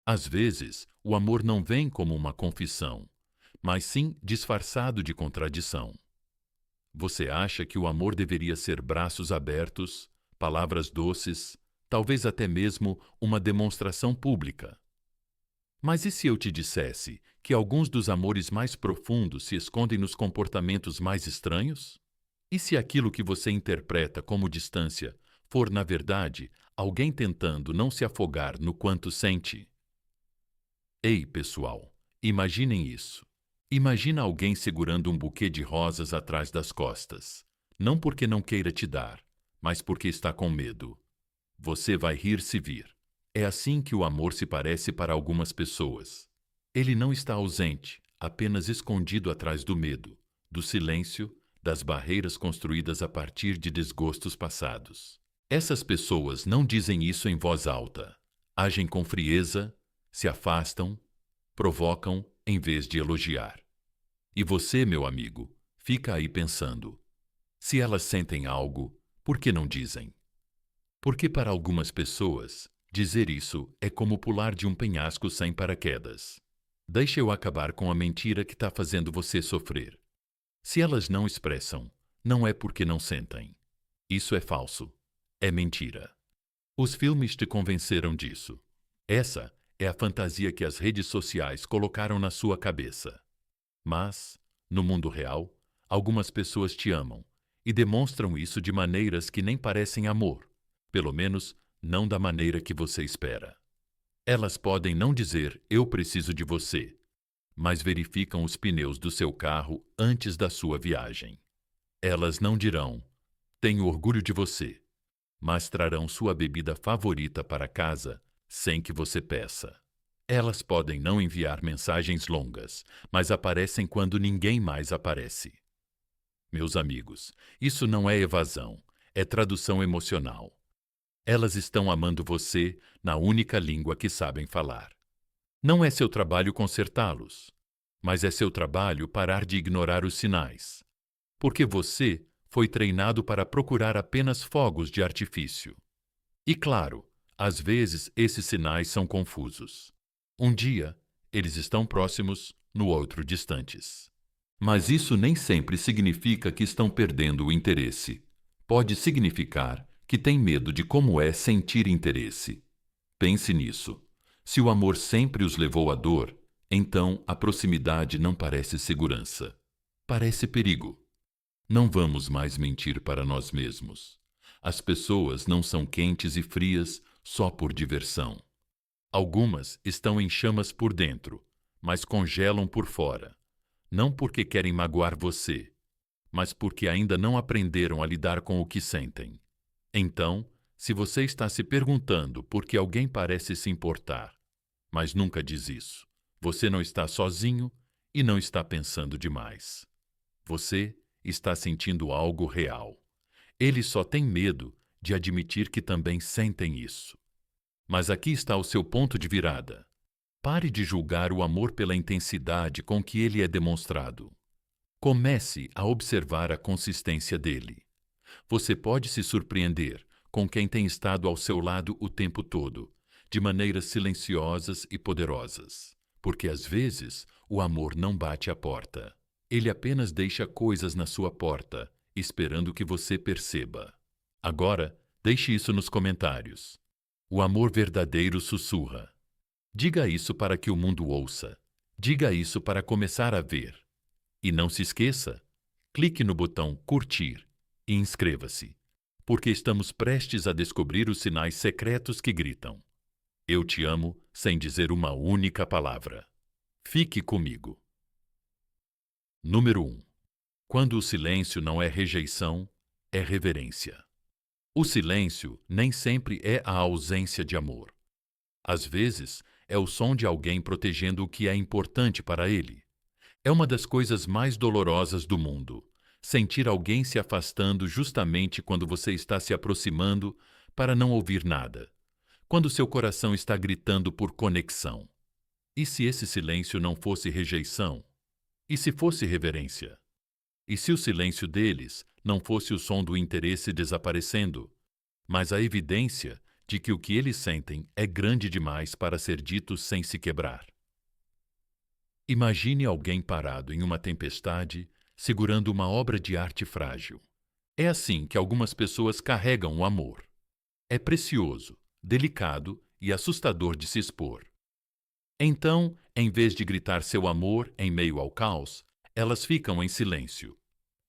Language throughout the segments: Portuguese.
Às vezes, o amor não vem como uma confissão, mas sim disfarçado de contradição. Você acha que o amor deveria ser braços abertos, palavras doces, talvez até mesmo uma demonstração pública. Mas e se eu te dissesse que alguns dos amores mais profundos se escondem nos comportamentos mais estranhos? E se aquilo que você interpreta como distância for, na verdade, alguém tentando não se afogar no quanto sente? Ei, pessoal, imaginem isso. Imagina alguém segurando um buquê de rosas atrás das costas. Não porque não queira te dar, mas porque está com medo. Você vai rir se vir. É assim que o amor se parece para algumas pessoas. Ele não está ausente, apenas escondido atrás do medo, do silêncio, das barreiras construídas a partir de desgostos passados. Essas pessoas não dizem isso em voz alta. Agem com frieza, se afastam, provocam em vez de elogiar. E você, meu amigo, fica aí pensando: se elas sentem algo, por que não dizem? Porque para algumas pessoas, dizer isso é como pular de um penhasco sem paraquedas. Deixa eu acabar com a mentira que está fazendo você sofrer. Se elas não expressam, não é porque não sentem. Isso é falso. É mentira. Os filmes te convenceram disso. Essa é a fantasia que as redes sociais colocaram na sua cabeça. Mas, no mundo real, algumas pessoas te amam e demonstram isso de maneiras que nem parecem amor, pelo menos não da maneira que você espera. Elas podem não dizer "eu preciso de você", mas verificam os pneus do seu carro antes da sua viagem. Elas não dirão "tenho orgulho de você", mas trarão sua bebida favorita para casa sem que você peça. Elas podem não enviar mensagens longas, mas aparecem quando ninguém mais aparece. Meus amigos, isso não é evasão, é tradução emocional. Elas estão amando você na única língua que sabem falar. Não é seu trabalho consertá-los, mas é seu trabalho parar de ignorar os sinais. Porque você foi treinado para procurar apenas fogos de artifício. E claro, às vezes esses sinais são confusos. Um dia, eles estão próximos, no outro distantes. Mas isso nem sempre significa que estão perdendo o interesse. Pode significar que têm medo de como é sentir interesse. Pense nisso. Se o amor sempre os levou à dor, então a proximidade não parece segurança. Parece perigo. Não vamos mais mentir para nós mesmos. As pessoas não são quentes e frias só por diversão. Algumas estão em chamas por dentro, mas congelam por fora. Não porque querem magoar você, mas porque ainda não aprenderam a lidar com o que sentem. Então, se você está se perguntando por que alguém parece se importar, mas nunca diz isso, você não está sozinho e não está pensando demais. Você está sentindo algo real. Eles só têm medo de admitir que também sentem isso. Mas aqui está o seu ponto de virada. Pare de julgar o amor pela intensidade com que ele é demonstrado. Comece a observar a consistência dele. Você pode se surpreender com quem tem estado ao seu lado o tempo todo, de maneiras silenciosas e poderosas. Porque às vezes o amor não bate à porta. Ele apenas deixa coisas na sua porta, esperando que você perceba. Agora, deixe isso nos comentários. O amor verdadeiro sussurra. Diga isso para que o mundo ouça. Diga isso para começar a ver. E não se esqueça, clique no botão curtir e inscreva-se, porque estamos prestes a descobrir os sinais secretos que gritam: "Eu te amo", sem dizer uma única palavra. Fique comigo. Número 1. Quando o silêncio não é rejeição, é reverência. O silêncio nem sempre é a ausência de amor. Às vezes, é o som de alguém protegendo o que é importante para ele. É uma das coisas mais dolorosas do mundo, sentir alguém se afastando justamente quando você está se aproximando para não ouvir nada, quando seu coração está gritando por conexão. E se esse silêncio não fosse rejeição? E se fosse reverência? E se o silêncio deles não fosse o som do interesse desaparecendo, mas a evidência de que o que eles sentem é grande demais para ser dito sem se quebrar. Imagine alguém parado em uma tempestade, segurando uma obra de arte frágil. É assim que algumas pessoas carregam o amor. É precioso, delicado e assustador de se expor. Então, em vez de gritar seu amor em meio ao caos, elas ficam em silêncio.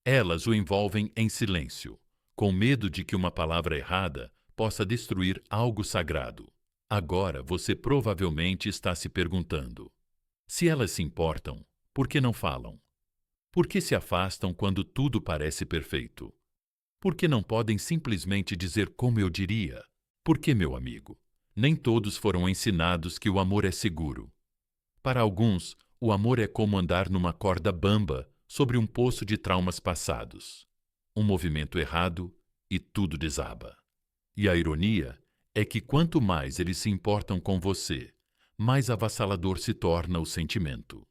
Elas o envolvem em silêncio, com medo de que uma palavra errada possa destruir algo sagrado. Agora você provavelmente está se perguntando: se elas se importam, por que não falam? Por que se afastam quando tudo parece perfeito? Por que não podem simplesmente dizer como eu diria? Porque, meu amigo, nem todos foram ensinados que o amor é seguro. Para alguns, o amor é como andar numa corda bamba sobre um poço de traumas passados. Um movimento errado e tudo desaba. E a ironia é que quanto mais eles se importam com você, mais avassalador se torna o sentimento.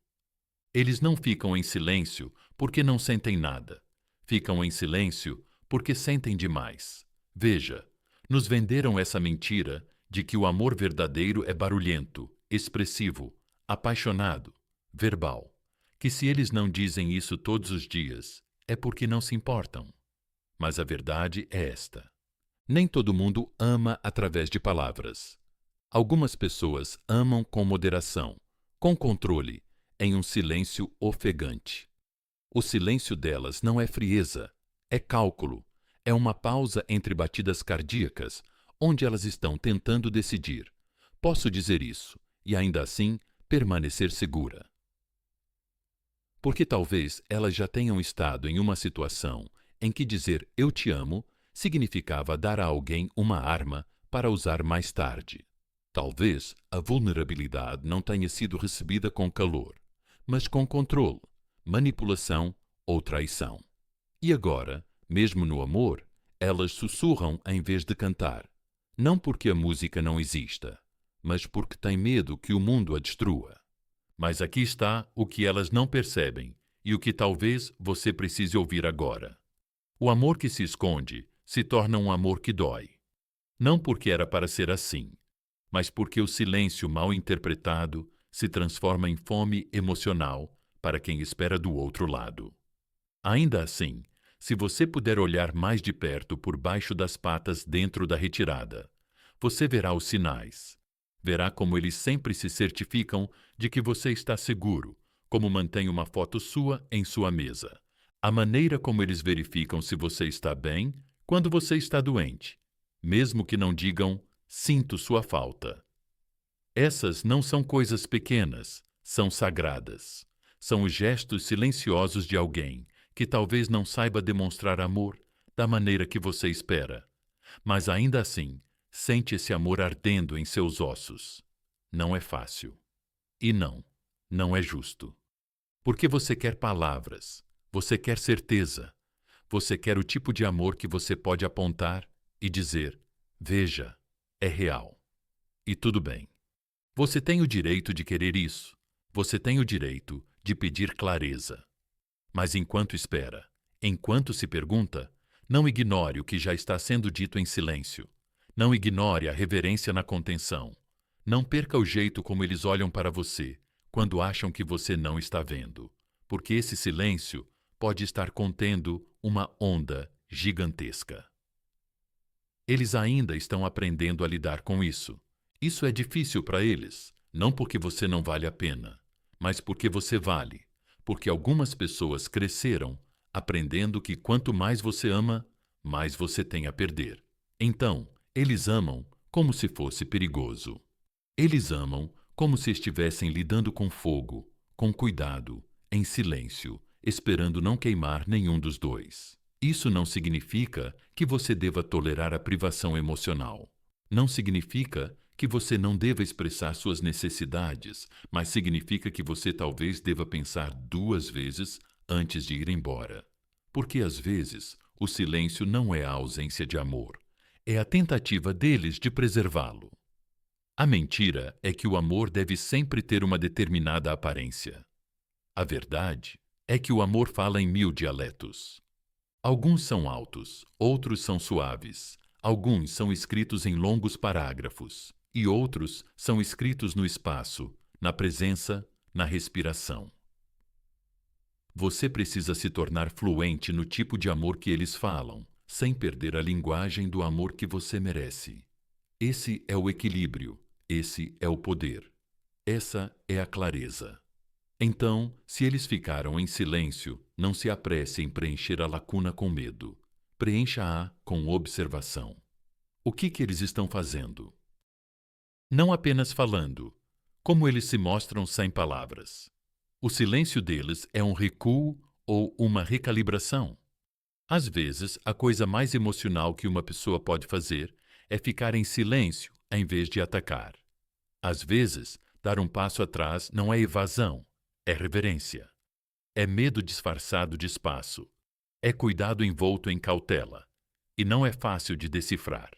Eles não ficam em silêncio porque não sentem nada. Ficam em silêncio porque sentem demais. Veja, nos venderam essa mentira de que o amor verdadeiro é barulhento, expressivo, apaixonado, verbal. Que se eles não dizem isso todos os dias, é porque não se importam. Mas a verdade é esta: nem todo mundo ama através de palavras. Algumas pessoas amam com moderação, com controle, em um silêncio ofegante. O silêncio delas não é frieza, é cálculo, é uma pausa entre batidas cardíacas, onde elas estão tentando decidir: posso dizer isso e ainda assim permanecer segura? Porque talvez elas já tenham estado em uma situação em que dizer eu te amo significava dar a alguém uma arma para usar mais tarde. Talvez a vulnerabilidade não tenha sido recebida com calor, mas com controle, manipulação ou traição. E agora, mesmo no amor, elas sussurram em vez de cantar. Não porque a música não exista, mas porque têm medo que o mundo a destrua. Mas aqui está o que elas não percebem e o que talvez você precise ouvir agora. O amor que se esconde se torna um amor que dói. Não porque era para ser assim, mas porque o silêncio mal interpretado se transforma em fome emocional para quem espera do outro lado. Ainda assim, se você puder olhar mais de perto por baixo das patas dentro da retirada, você verá os sinais. Verá como eles sempre se certificam de que você está seguro, como mantém uma foto sua em sua mesa. A maneira como eles verificam se você está bem quando você está doente, mesmo que não digam sinto sua falta. Essas não são coisas pequenas, são sagradas. São os gestos silenciosos de alguém que talvez não saiba demonstrar amor da maneira que você espera, mas ainda assim sente esse amor ardendo em seus ossos. Não é fácil. E não é justo. Porque você quer palavras, você quer certeza, você quer o tipo de amor que você pode apontar e dizer: veja, é real. E tudo bem. Você tem o direito de querer isso. Você tem o direito de pedir clareza. Mas enquanto espera, enquanto se pergunta, não ignore o que já está sendo dito em silêncio. Não ignore a reverência na contenção. Não perca o jeito como eles olham para você quando acham que você não está vendo, porque esse silêncio pode estar contendo uma onda gigantesca. Eles ainda estão aprendendo a lidar com isso. Isso é difícil para eles, não porque você não vale a pena, mas porque você vale, porque algumas pessoas cresceram aprendendo que quanto mais você ama, mais você tem a perder. Então, eles amam como se fosse perigoso. Eles amam como se estivessem lidando com fogo, com cuidado, em silêncio, esperando não queimar nenhum dos dois. Isso não significa que você deva tolerar a privação emocional. Não significa que você não deva expressar suas necessidades, mas significa que você talvez deva pensar 2 vezes antes de ir embora. Porque às vezes o silêncio não é a ausência de amor, é a tentativa deles de preservá-lo. A mentira é que o amor deve sempre ter uma determinada aparência. A verdade é que o amor fala em 1000 dialetos. Alguns são altos, outros são suaves. Alguns são escritos em longos parágrafos, e outros são escritos no espaço, na presença, na respiração. Você precisa se tornar fluente no tipo de amor que eles falam, sem perder a linguagem do amor que você merece. Esse é o equilíbrio, esse é o poder. Essa é a clareza. Então, se eles ficaram em silêncio, não se apresse em preencher a lacuna com medo. Preencha-a com observação. O que eles estão fazendo? Não apenas falando, como eles se mostram sem palavras. O silêncio deles é um recuo ou uma recalibração. Às vezes, a coisa mais emocional que uma pessoa pode fazer é ficar em silêncio em vez de atacar. Às vezes, dar um passo atrás não é evasão, é reverência. É medo disfarçado de espaço. É cuidado envolto em cautela. E não é fácil de decifrar.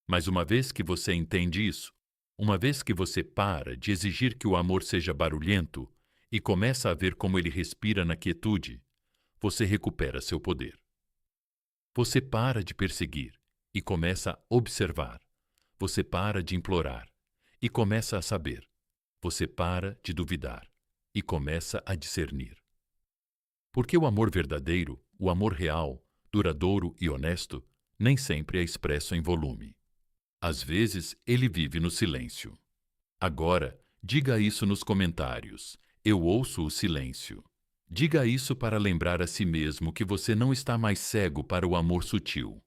Mas uma vez que você entende isso, uma vez que você para de exigir que o amor seja barulhento e começa a ver como ele respira na quietude, você recupera seu poder. Você para de perseguir e começa a observar. Você para de implorar e começa a saber. Você para de duvidar e começa a discernir. Porque o amor verdadeiro, o amor real, duradouro e honesto, nem sempre é expresso em volume. Às vezes, ele vive no silêncio. Agora, diga isso nos comentários. Eu ouço o silêncio. Diga isso para lembrar a si mesmo que você não está mais cego para o amor sutil.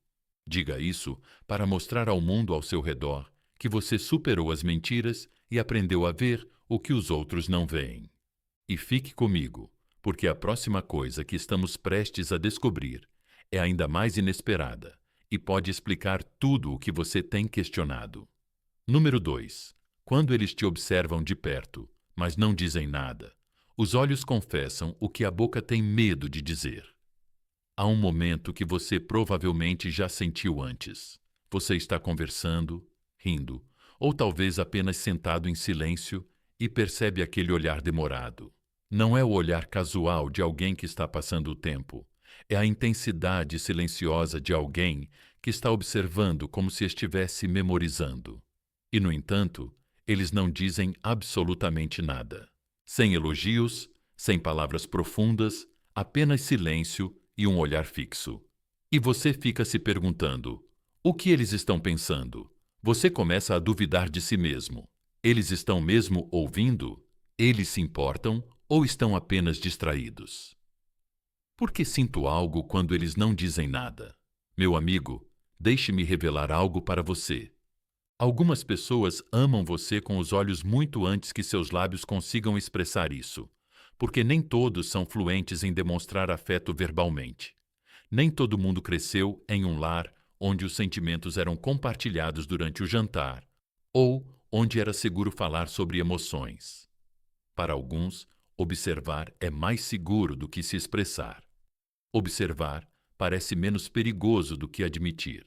Diga isso para mostrar ao mundo ao seu redor que você superou as mentiras e aprendeu a ver o que os outros não veem. E fique comigo, porque a próxima coisa que estamos prestes a descobrir é ainda mais inesperada e pode explicar tudo o que você tem questionado. Número 2. Quando eles te observam de perto, mas não dizem nada, os olhos confessam o que a boca tem medo de dizer. Há um momento que você provavelmente já sentiu antes. Você está conversando, rindo, ou talvez apenas sentado em silêncio e percebe aquele olhar demorado. Não é o olhar casual de alguém que está passando o tempo. É a intensidade silenciosa de alguém que está observando como se estivesse memorizando. E, no entanto, eles não dizem absolutamente nada. Sem elogios, sem palavras profundas, apenas silêncio e um olhar fixo. E você fica se perguntando: o que eles estão pensando? Você começa a duvidar de si mesmo. Eles estão mesmo ouvindo? Eles se importam ou estão apenas distraídos? Por que sinto algo quando eles não dizem nada? Meu amigo, deixe-me revelar algo para você. Algumas pessoas amam você com os olhos muito antes que seus lábios consigam expressar isso, porque nem todos são fluentes em demonstrar afeto verbalmente. Nem todo mundo cresceu em um lar onde os sentimentos eram compartilhados durante o jantar, ou onde era seguro falar sobre emoções. Para alguns, observar é mais seguro do que se expressar. Observar parece menos perigoso do que admitir.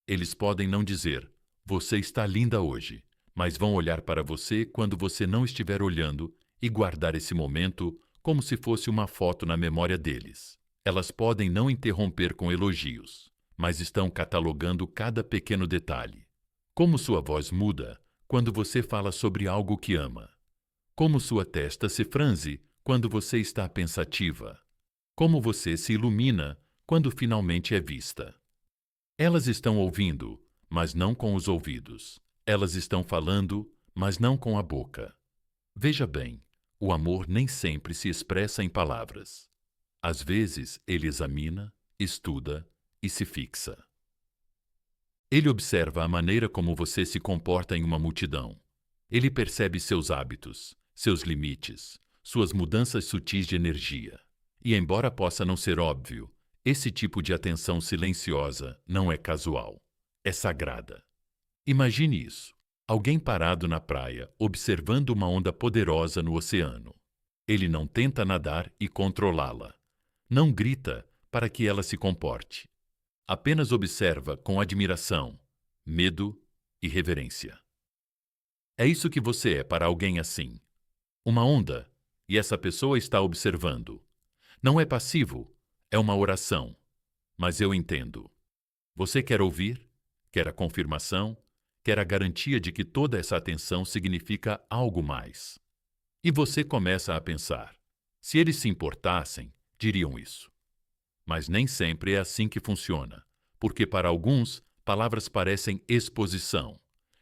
Eles podem não dizer, você está linda hoje, mas vão olhar para você quando você não estiver olhando e guardar esse momento como se fosse uma foto na memória deles. Elas podem não interromper com elogios, mas estão catalogando cada pequeno detalhe. Como sua voz muda quando você fala sobre algo que ama. Como sua testa se franze quando você está pensativa. Como você se ilumina quando finalmente é vista. Elas estão ouvindo, mas não com os ouvidos. Elas estão falando, mas não com a boca. Veja bem, o amor nem sempre se expressa em palavras. Às vezes, ele examina, estuda e se fixa. Ele observa a maneira como você se comporta em uma multidão. Ele percebe seus hábitos, seus limites, suas mudanças sutis de energia. E embora possa não ser óbvio, esse tipo de atenção silenciosa não é casual, é sagrada. Imagine isso, alguém parado na praia, observando uma onda poderosa no oceano. Ele não tenta nadar e controlá-la. Não grita para que ela se comporte. Apenas observa com admiração, medo e reverência. É isso que você é para alguém assim. Uma onda, e essa pessoa está observando. Não é passivo, é uma oração. Mas eu entendo. Você quer ouvir? Quer a confirmação, quer a garantia de que toda essa atenção significa algo mais. E você começa a pensar: se eles se importassem, diriam isso. Mas nem sempre é assim que funciona, porque para alguns, palavras parecem exposição,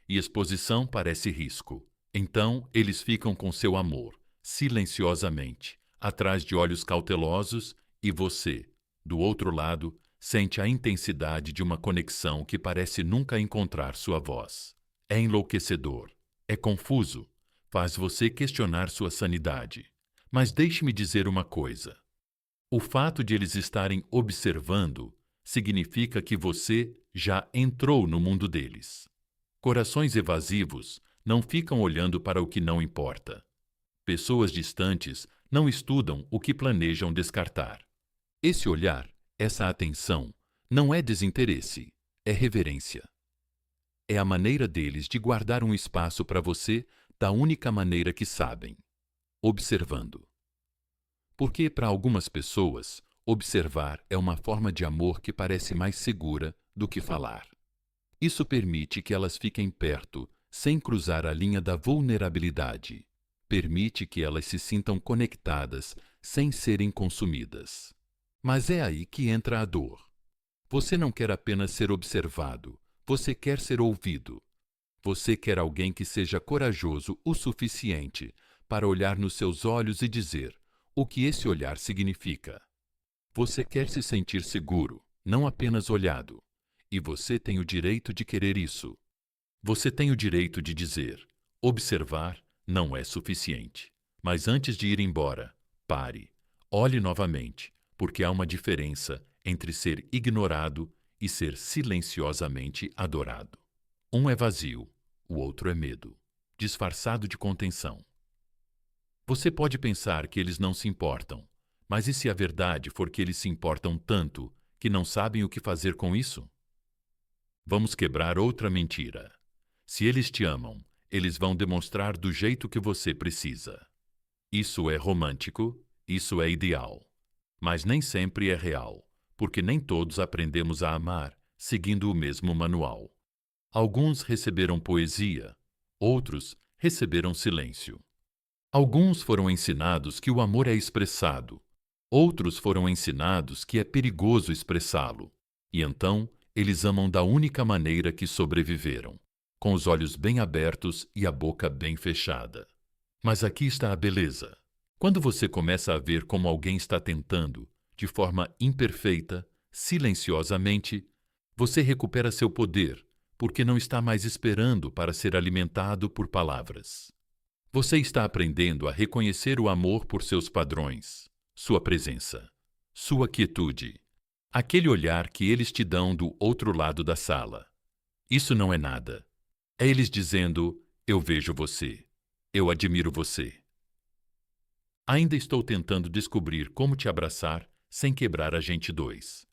e exposição parece risco. Então, eles ficam com seu amor, silenciosamente, atrás de olhos cautelosos, e você, do outro lado, sente a intensidade de uma conexão que parece nunca encontrar sua voz. É enlouquecedor, é confuso, faz você questionar sua sanidade. Mas deixe-me dizer uma coisa. O fato de eles estarem observando significa que você já entrou no mundo deles. Corações evasivos não ficam olhando para o que não importa. Pessoas distantes não estudam o que planejam descartar. Esse olhar, essa atenção, não é desinteresse, é reverência. É a maneira deles de guardar um espaço para você da única maneira que sabem, observando. Porque, para algumas pessoas, observar é uma forma de amor que parece mais segura do que falar. Isso permite que elas fiquem perto, sem cruzar a linha da vulnerabilidade. Permite que elas se sintam conectadas, sem serem consumidas. Mas é aí que entra a dor. Você não quer apenas ser observado, você quer ser ouvido. Você quer alguém que seja corajoso o suficiente para olhar nos seus olhos e dizer o que esse olhar significa. Você quer se sentir seguro, não apenas olhado. E você tem o direito de querer isso. Você tem o direito de dizer: observar não é suficiente. Mas antes de ir embora, pare, olhe novamente, porque há uma diferença entre ser ignorado e ser silenciosamente adorado. Um é vazio, o outro é medo, disfarçado de contenção. Você pode pensar que eles não se importam, mas e se a verdade for que eles se importam tanto que não sabem o que fazer com isso? Vamos quebrar outra mentira. Se eles te amam, eles vão demonstrar do jeito que você precisa. Isso é romântico, isso é ideal. Mas nem sempre é real, porque nem todos aprendemos a amar seguindo o mesmo manual. Alguns receberam poesia, outros receberam silêncio. Alguns foram ensinados que o amor é expressado, outros foram ensinados que é perigoso expressá-lo. E então, eles amam da única maneira que sobreviveram, com os olhos bem abertos e a boca bem fechada. Mas aqui está a beleza. Quando você começa a ver como alguém está tentando, de forma imperfeita, silenciosamente, você recupera seu poder, porque não está mais esperando para ser alimentado por palavras. Você está aprendendo a reconhecer o amor por seus padrões, sua presença, sua quietude, aquele olhar que eles te dão do outro lado da sala. Isso não é nada. É eles dizendo: eu vejo você, eu admiro você. Ainda estou tentando descobrir como te abraçar sem quebrar a gente dois.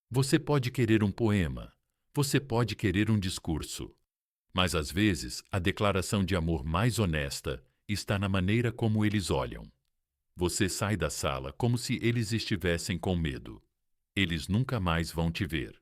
Você pode querer um poema, você pode querer um discurso, mas às vezes a declaração de amor mais honesta está na maneira como eles olham. Você sai da sala como se eles estivessem com medo. Eles nunca mais vão te ver.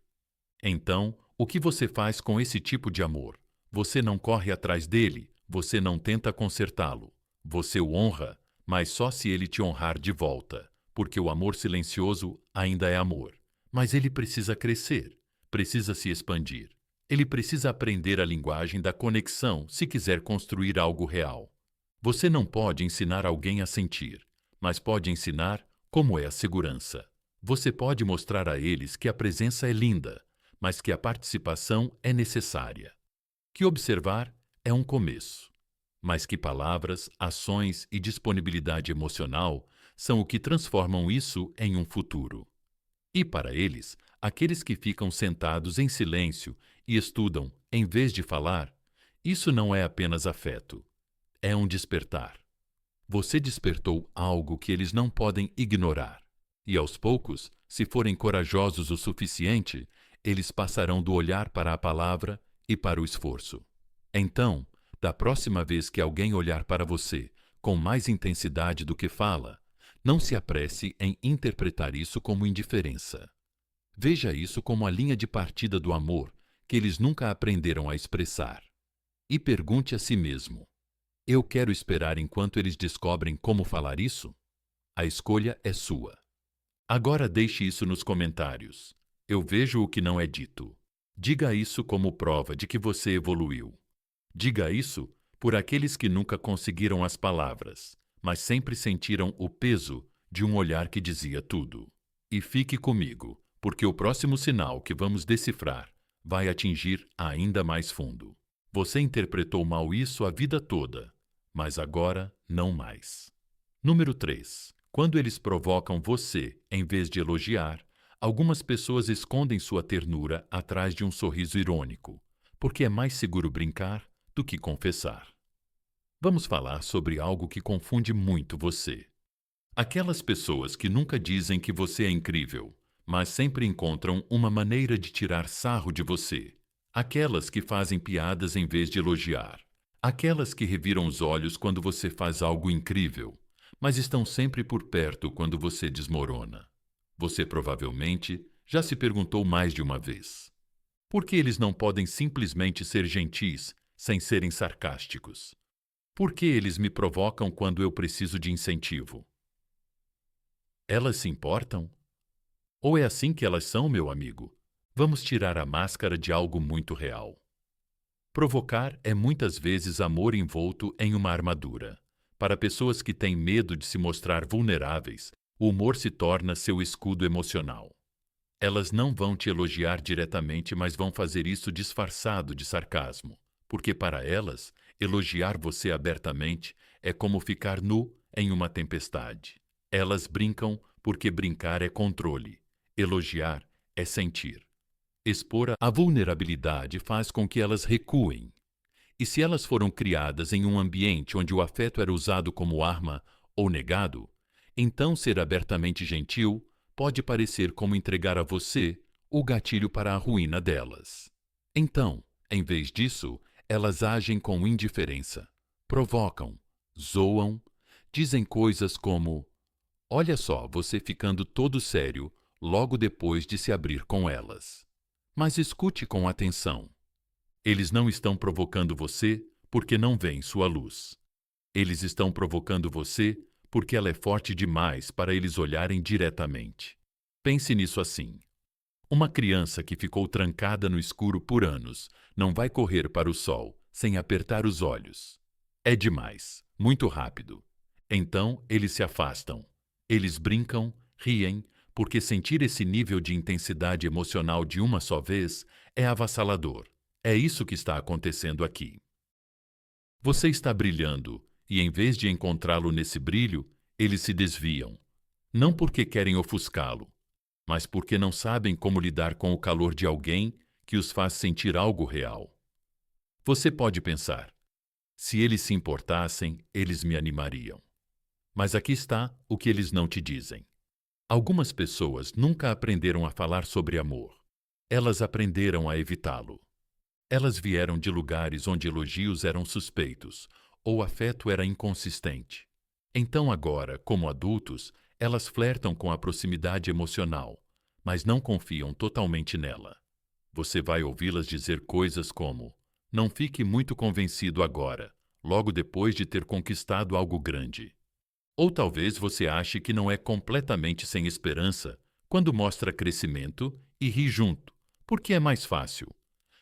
Então, o que você faz com esse tipo de amor? Você não corre atrás dele, você não tenta consertá-lo. Você o honra, mas só se ele te honrar de volta, porque o amor silencioso ainda é amor. Mas ele precisa crescer, precisa se expandir. Ele precisa aprender a linguagem da conexão se quiser construir algo real. Você não pode ensinar alguém a sentir, mas pode ensinar como é a segurança. Você pode mostrar a eles que a presença é linda, mas que a participação é necessária. Que observar é um começo, mas que palavras, ações e disponibilidade emocional são o que transformam isso em um futuro. E para eles, aqueles que ficam sentados em silêncio e estudam em vez de falar, isso não é apenas afeto, é um despertar. Você despertou algo que eles não podem ignorar. E aos poucos, se forem corajosos o suficiente, eles passarão do olhar para a palavra e para o esforço. Então, da próxima vez que alguém olhar para você com mais intensidade do que fala, não se apresse em interpretar isso como indiferença. Veja isso como a linha de partida do amor que eles nunca aprenderam a expressar. E pergunte a si mesmo: eu quero esperar enquanto eles descobrem como falar isso? A escolha é sua. Agora deixe isso nos comentários. Eu vejo o que não é dito. Diga isso como prova de que você evoluiu. Diga isso por aqueles que nunca conseguiram as palavras, mas sempre sentiram o peso de um olhar que dizia tudo. E fique comigo, porque o próximo sinal que vamos decifrar vai atingir ainda mais fundo. Você interpretou mal isso a vida toda, mas agora não mais. Número 3. Quando eles provocam você em vez de elogiar, algumas pessoas escondem sua ternura atrás de um sorriso irônico, porque é mais seguro brincar do que confessar. Vamos falar sobre algo que confunde muito você. Aquelas pessoas que nunca dizem que você é incrível, mas sempre encontram uma maneira de tirar sarro de você. Aquelas que fazem piadas em vez de elogiar. Aquelas que reviram os olhos quando você faz algo incrível, mas estão sempre por perto quando você desmorona. Você provavelmente já se perguntou mais de uma vez: por que eles não podem simplesmente ser gentis sem serem sarcásticos? Por que eles me provocam quando eu preciso de incentivo? Elas se importam? Ou é assim que elas são, meu amigo? Vamos tirar a máscara de algo muito real. Provocar é muitas vezes amor envolto em uma armadura. Para pessoas que têm medo de se mostrar vulneráveis, o humor se torna seu escudo emocional. Elas não vão te elogiar diretamente, mas vão fazer isso disfarçado de sarcasmo, porque para elas, elogiar você abertamente é como ficar nu em uma tempestade. Elas brincam porque brincar é controle, elogiar é sentir. Expor a vulnerabilidade faz com que elas recuem. E se elas foram criadas em um ambiente onde o afeto era usado como arma ou negado, então ser abertamente gentil pode parecer como entregar a você o gatilho para a ruína delas. Então, em vez disso, elas agem com indiferença, provocam, zoam, dizem coisas como: olha só, você ficando todo sério logo depois de se abrir com elas. Mas escute com atenção. Eles não estão provocando você porque não veem sua luz. Eles estão provocando você porque ela é forte demais para eles olharem diretamente. Pense nisso assim. Uma criança que ficou trancada no escuro por anos não vai correr para o sol sem apertar os olhos. É demais, muito rápido. Então eles se afastam. Eles brincam, riem, porque sentir esse nível de intensidade emocional de uma só vez é avassalador. É isso que está acontecendo aqui. Você está brilhando e, em vez de encontrá-lo nesse brilho, eles se desviam. Não porque querem ofuscá-lo, mas porque não sabem como lidar com o calor de alguém que os faz sentir algo real. Você pode pensar: se eles se importassem, eles me animariam. Mas aqui está o que eles não te dizem. Algumas pessoas nunca aprenderam a falar sobre amor. Elas aprenderam a evitá-lo. Elas vieram de lugares onde elogios eram suspeitos, ou afeto era inconsistente. Então agora, como adultos, elas flertam com a proximidade emocional, mas não confiam totalmente nela. Você vai ouvi-las dizer coisas como: não fique muito convencido agora, logo depois de ter conquistado algo grande. Ou talvez você ache que não é completamente sem esperança quando mostra crescimento e ri junto, porque é mais fácil.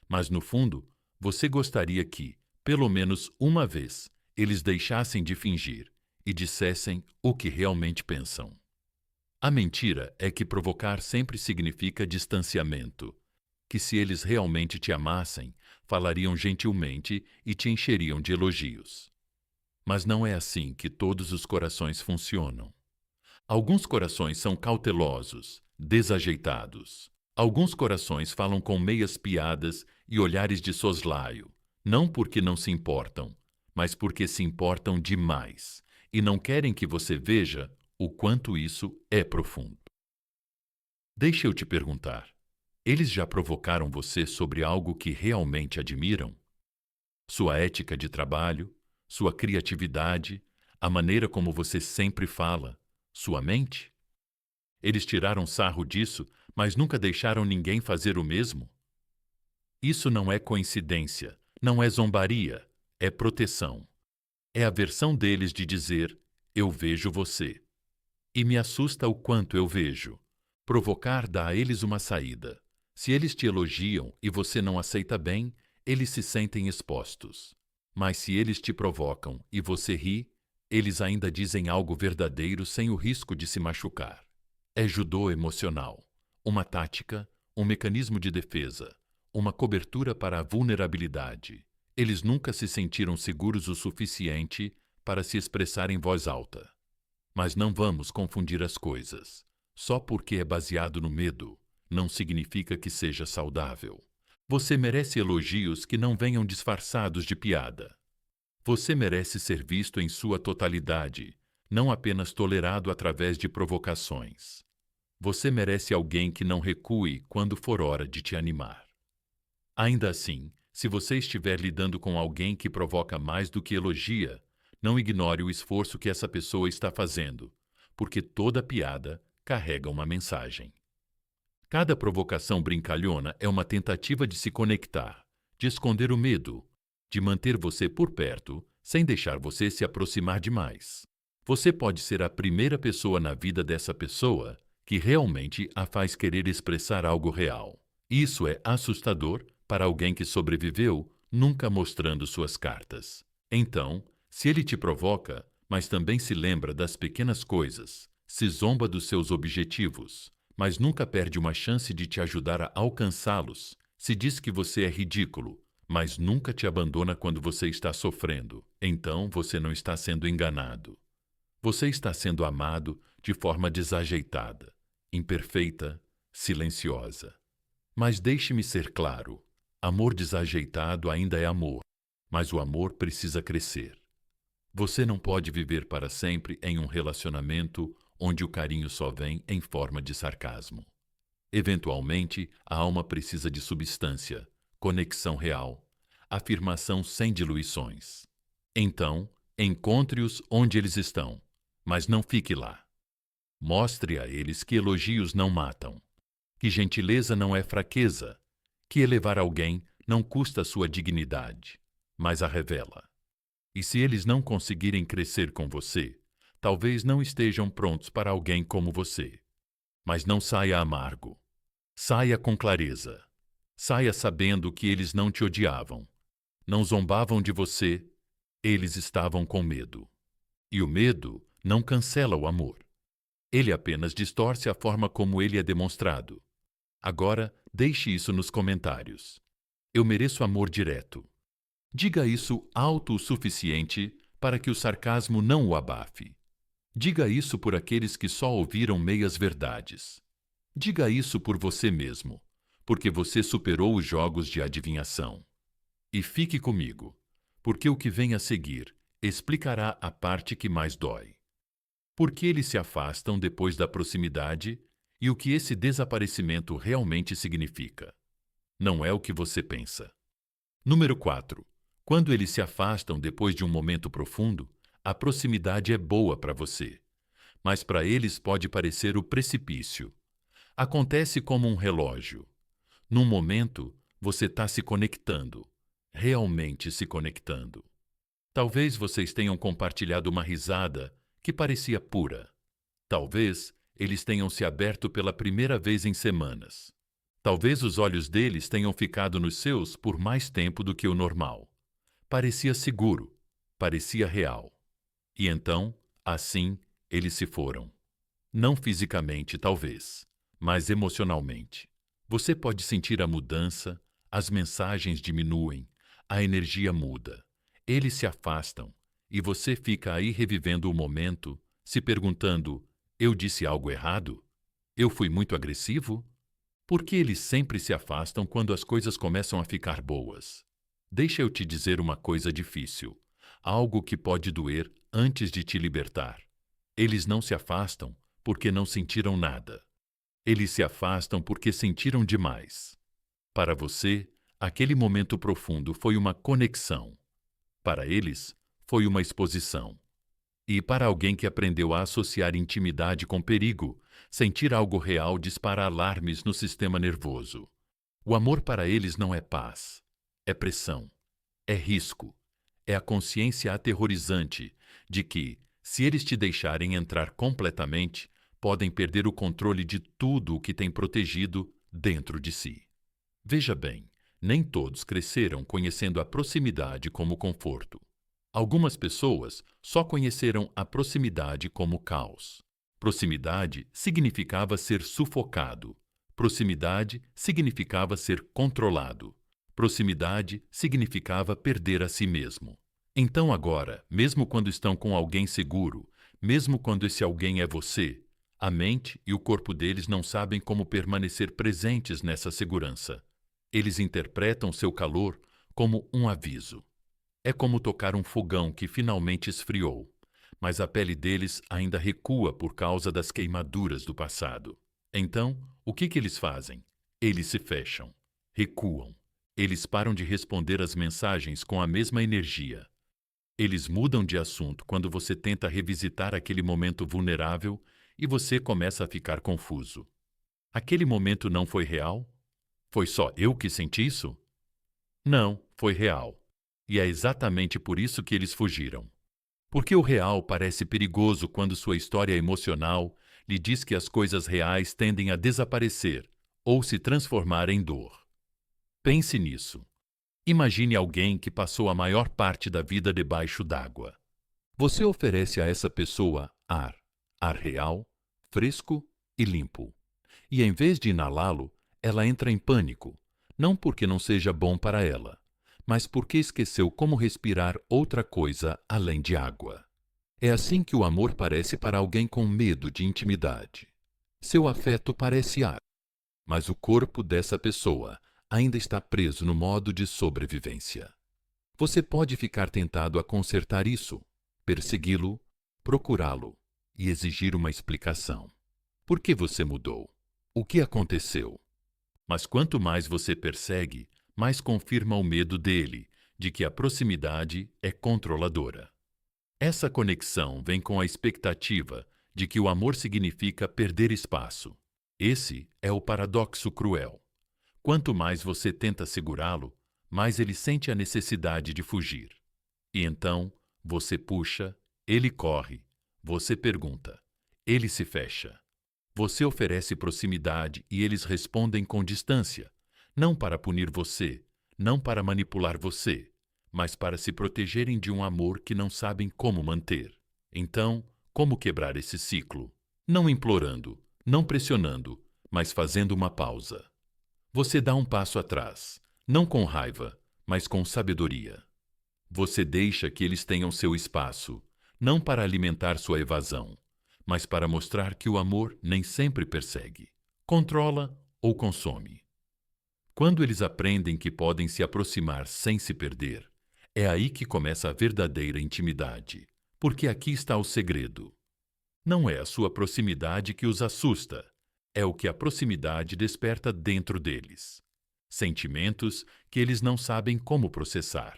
Mas no fundo, você gostaria que, pelo menos uma vez, eles deixassem de fingir e dissessem o que realmente pensam. A mentira é que provocar sempre significa distanciamento, que se eles realmente te amassem, falariam gentilmente e te encheriam de elogios. Mas não é assim que todos os corações funcionam. Alguns corações são cautelosos, desajeitados. Alguns corações falam com meias piadas e olhares de soslaio, não porque não se importam, mas porque se importam demais e não querem que você veja o quanto isso é profundo. Deixa eu te perguntar: eles já provocaram você sobre algo que realmente admiram? Sua ética de trabalho, sua criatividade, a maneira como você sempre fala, sua mente? Eles tiraram sarro disso, mas nunca deixaram ninguém fazer o mesmo? Isso não é coincidência, não é zombaria, é proteção. É a versão deles de dizer: eu vejo você. E me assusta o quanto eu vejo. Provocar dá a eles uma saída. Se eles te elogiam e você não aceita bem, eles se sentem expostos. Mas se eles te provocam e você ri, eles ainda dizem algo verdadeiro sem o risco de se machucar. É judô emocional, uma tática, um mecanismo de defesa, uma cobertura para a vulnerabilidade. Eles nunca se sentiram seguros o suficiente para se expressar em voz alta. Mas não vamos confundir as coisas. Só porque é baseado no medo, não significa que seja saudável. Você merece elogios que não venham disfarçados de piada. Você merece ser visto em sua totalidade, não apenas tolerado através de provocações. Você merece alguém que não recue quando for hora de te animar. Ainda assim, se você estiver lidando com alguém que provoca mais do que elogia, não ignore o esforço que essa pessoa está fazendo, porque toda piada carrega uma mensagem. Cada provocação brincalhona é uma tentativa de se conectar, de esconder o medo, de manter você por perto, sem deixar você se aproximar demais. Você pode ser a primeira pessoa na vida dessa pessoa que realmente a faz querer expressar algo real. Isso é assustador para alguém que sobreviveu, nunca mostrando suas cartas. Então, se ele te provoca, mas também se lembra das pequenas coisas, se zomba dos seus objetivos, mas nunca perde uma chance de te ajudar a alcançá-los, se diz que você é ridículo, mas nunca te abandona quando você está sofrendo, então você não está sendo enganado. Você está sendo amado de forma desajeitada, imperfeita, silenciosa. Mas deixe-me ser claro, amor desajeitado ainda é amor, mas o amor precisa crescer. Você não pode viver para sempre em um relacionamento onde o carinho só vem em forma de sarcasmo. Eventualmente, a alma precisa de substância, conexão real, afirmação sem diluições. Então, encontre-os onde eles estão, mas não fique lá. Mostre a eles que elogios não matam, que gentileza não é fraqueza, que elevar alguém não custa sua dignidade, mas a revela. E se eles não conseguirem crescer com você, talvez não estejam prontos para alguém como você. Mas não saia amargo. Saia com clareza. Saia sabendo que eles não te odiavam. Não zombavam de você. Eles estavam com medo. E o medo não cancela o amor. Ele apenas distorce a forma como ele é demonstrado. Agora, deixe isso nos comentários. Eu mereço amor direto. Diga isso alto o suficiente para que o sarcasmo não o abafe. Diga isso por aqueles que só ouviram meias verdades. Diga isso por você mesmo, porque você superou os jogos de adivinhação. E fique comigo, porque o que vem a seguir explicará a parte que mais dói. Por que eles se afastam depois da proximidade e o que esse desaparecimento realmente significa. Não é o que você pensa. Número 4. Quando eles se afastam depois de um momento profundo, a proximidade é boa para você, mas para eles pode parecer o precipício. Acontece como um relógio. Num momento, você está se conectando, realmente se conectando. Talvez vocês tenham compartilhado uma risada que parecia pura. Talvez eles tenham se aberto pela primeira vez em semanas. Talvez os olhos deles tenham ficado nos seus por mais tempo do que o normal. Parecia seguro, parecia real. E então, assim, eles se foram. Não fisicamente, talvez, mas emocionalmente. Você pode sentir a mudança, as mensagens diminuem, a energia muda. Eles se afastam e você fica aí revivendo o momento, se perguntando: eu disse algo errado? Eu fui muito agressivo? Por que eles sempre se afastam quando as coisas começam a ficar boas? Deixa eu te dizer uma coisa difícil, algo que pode doer antes de te libertar. Eles não se afastam porque não sentiram nada. Eles se afastam porque sentiram demais. Para você, aquele momento profundo foi uma conexão. Para eles, foi uma exposição. E para alguém que aprendeu a associar intimidade com perigo, sentir algo real dispara alarmes no sistema nervoso. O amor para eles não é paz, é pressão, é risco, é a consciência aterrorizante de que, se eles te deixarem entrar completamente, podem perder o controle de tudo o que tem protegido dentro de si. Veja bem, nem todos cresceram conhecendo a proximidade como conforto. Algumas pessoas só conheceram a proximidade como caos. Proximidade significava ser sufocado. Proximidade significava ser controlado. Proximidade significava perder a si mesmo. Então agora, mesmo quando estão com alguém seguro, mesmo quando esse alguém é você, a mente e o corpo deles não sabem como permanecer presentes nessa segurança. Eles interpretam seu calor como um aviso. É como tocar um fogão que finalmente esfriou, mas a pele deles ainda recua por causa das queimaduras do passado. Então, o que eles fazem? Eles se fecham, recuam. Eles param de responder às mensagens com a mesma energia. Eles mudam de assunto quando você tenta revisitar aquele momento vulnerável e você começa a ficar confuso. Aquele momento não foi real? Foi só eu que senti isso? Não, foi real. E é exatamente por isso que eles fugiram. Porque o real parece perigoso quando sua história emocional lhe diz que as coisas reais tendem a desaparecer ou se transformar em dor. Pense nisso. Imagine alguém que passou a maior parte da vida debaixo d'água. Você oferece a essa pessoa ar real, fresco e limpo. E em vez de inalá-lo, ela entra em pânico, não porque não seja bom para ela, mas porque esqueceu como respirar outra coisa além de água. É assim que o amor parece para alguém com medo de intimidade. Seu afeto parece ar, mas o corpo dessa pessoa ainda está preso no modo de sobrevivência. Você pode ficar tentado a consertar isso, persegui-lo, procurá-lo e exigir uma explicação. Por que você mudou? O que aconteceu? Mas quanto mais você persegue, mais confirma o medo dele de que a proximidade é controladora. Essa conexão vem com a expectativa de que o amor significa perder espaço. Esse é o paradoxo cruel. Quanto mais você tenta segurá-lo, mais ele sente a necessidade de fugir. E então, você puxa, ele corre, você pergunta, ele se fecha. Você oferece proximidade e eles respondem com distância, não para punir você, não para manipular você, mas para se protegerem de um amor que não sabem como manter. Então, como quebrar esse ciclo? Não implorando, não pressionando, mas fazendo uma pausa. Você dá um passo atrás, não com raiva, mas com sabedoria. Você deixa que eles tenham seu espaço, não para alimentar sua evasão, mas para mostrar que o amor nem sempre persegue, controla ou consome. Quando eles aprendem que podem se aproximar sem se perder, é aí que começa a verdadeira intimidade, porque aqui está o segredo. Não é a sua proximidade que os assusta, é o que a proximidade desperta dentro deles. Sentimentos que eles não sabem como processar,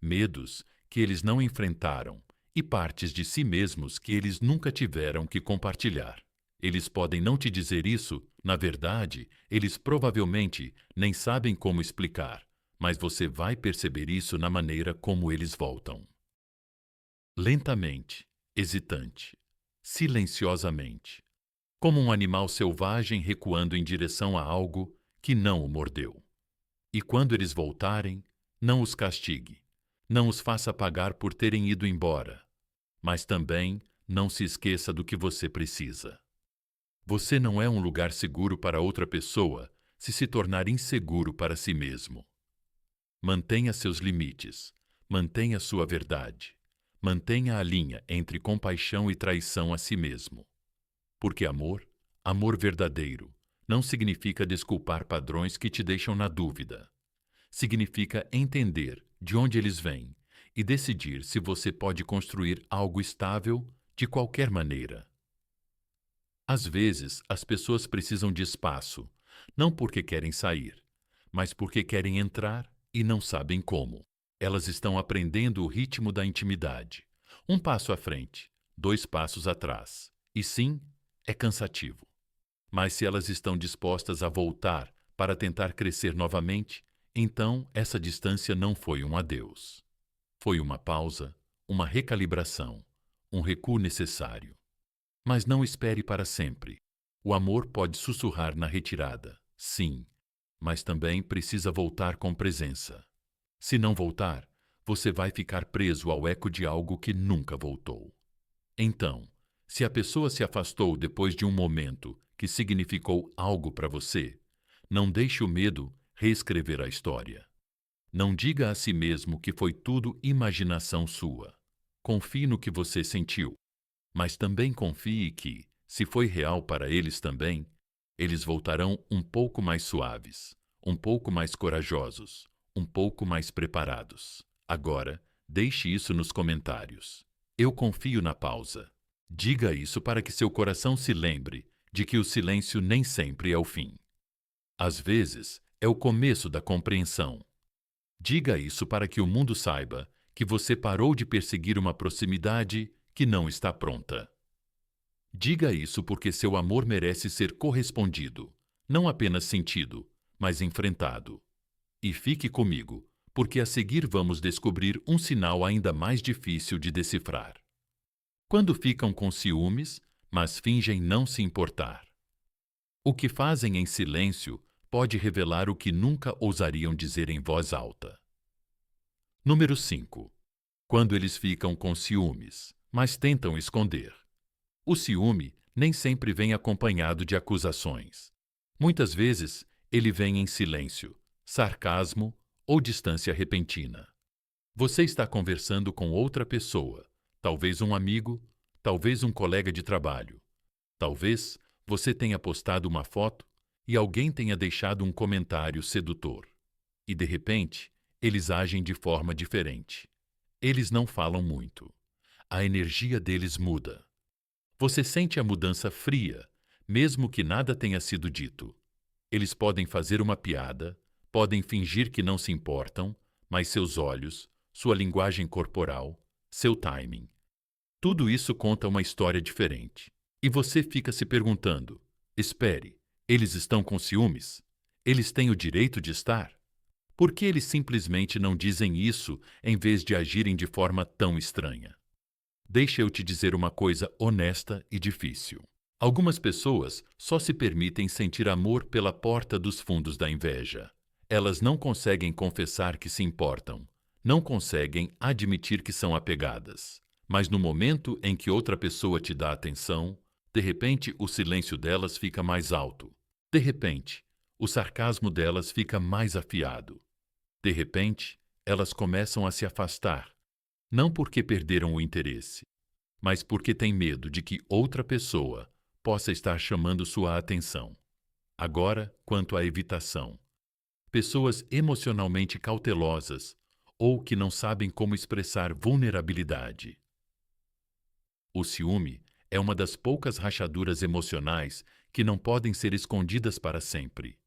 medos que eles não enfrentaram e partes de si mesmos que eles nunca tiveram que compartilhar. Eles podem não te dizer isso, na verdade, eles provavelmente nem sabem como explicar, mas você vai perceber isso na maneira como eles voltam. Lentamente, hesitante, silenciosamente, como um animal selvagem recuando em direção a algo que não o mordeu. E quando eles voltarem, não os castigue, não os faça pagar por terem ido embora, mas também não se esqueça do que você precisa. Você não é um lugar seguro para outra pessoa se tornar inseguro para si mesmo. Mantenha seus limites, mantenha sua verdade, mantenha a linha entre compaixão e traição a si mesmo. Porque amor, amor verdadeiro, não significa desculpar padrões que te deixam na dúvida. Significa entender de onde eles vêm e decidir se você pode construir algo estável de qualquer maneira. Às vezes, as pessoas precisam de espaço, não porque querem sair, mas porque querem entrar e não sabem como. Elas estão aprendendo o ritmo da intimidade. Um passo à frente, 2 passos atrás. E sim, é cansativo. Mas se elas estão dispostas a voltar para tentar crescer novamente, então essa distância não foi um adeus. Foi uma pausa, uma recalibração, um recuo necessário. Mas não espere para sempre. O amor pode sussurrar na retirada, sim, mas também precisa voltar com presença. Se não voltar, você vai ficar preso ao eco de algo que nunca voltou. Então, se a pessoa se afastou depois de um momento que significou algo para você, não deixe o medo reescrever a história. Não diga a si mesmo que foi tudo imaginação sua. Confie no que você sentiu, mas também confie que, se foi real para eles também, eles voltarão um pouco mais suaves, um pouco mais corajosos, um pouco mais preparados. Agora, deixe isso nos comentários. Eu confio na pausa. Diga isso para que seu coração se lembre de que o silêncio nem sempre é o fim. Às vezes, é o começo da compreensão. Diga isso para que o mundo saiba que você parou de perseguir uma proximidade que não está pronta. Diga isso porque seu amor merece ser correspondido, não apenas sentido, mas enfrentado. E fique comigo, porque a seguir vamos descobrir um sinal ainda mais difícil de decifrar. Quando ficam com ciúmes, mas fingem não se importar. O que fazem em silêncio pode revelar o que nunca ousariam dizer em voz alta. Número 5. Quando eles ficam com ciúmes, mas tentam esconder. O ciúme nem sempre vem acompanhado de acusações. Muitas vezes, ele vem em silêncio, sarcasmo ou distância repentina. Você está conversando com outra pessoa, talvez um amigo, talvez um colega de trabalho. Talvez você tenha postado uma foto e alguém tenha deixado um comentário sedutor. E, de repente, eles agem de forma diferente. Eles não falam muito. A energia deles muda. Você sente a mudança fria, mesmo que nada tenha sido dito. Eles podem fazer uma piada, podem fingir que não se importam, mas seus olhos, sua linguagem corporal, seu timing, tudo isso conta uma história diferente. E você fica se perguntando: espere, eles estão com ciúmes? Eles têm o direito de estar? Por que eles simplesmente não dizem isso em vez de agirem de forma tão estranha? Deixa eu te dizer uma coisa honesta e difícil. Algumas pessoas só se permitem sentir amor pela porta dos fundos da inveja. Elas não conseguem confessar que se importam, não conseguem admitir que são apegadas. Mas no momento em que outra pessoa te dá atenção, de repente o silêncio delas fica mais alto. De repente, o sarcasmo delas fica mais afiado. De repente, elas começam a se afastar, não porque perderam o interesse, mas porque têm medo de que outra pessoa possa estar chamando sua atenção. Agora, quanto à evitação. Pessoas emocionalmente cautelosas ou que não sabem como expressar vulnerabilidade. O ciúme é uma das poucas rachaduras emocionais que não podem ser escondidas para sempre.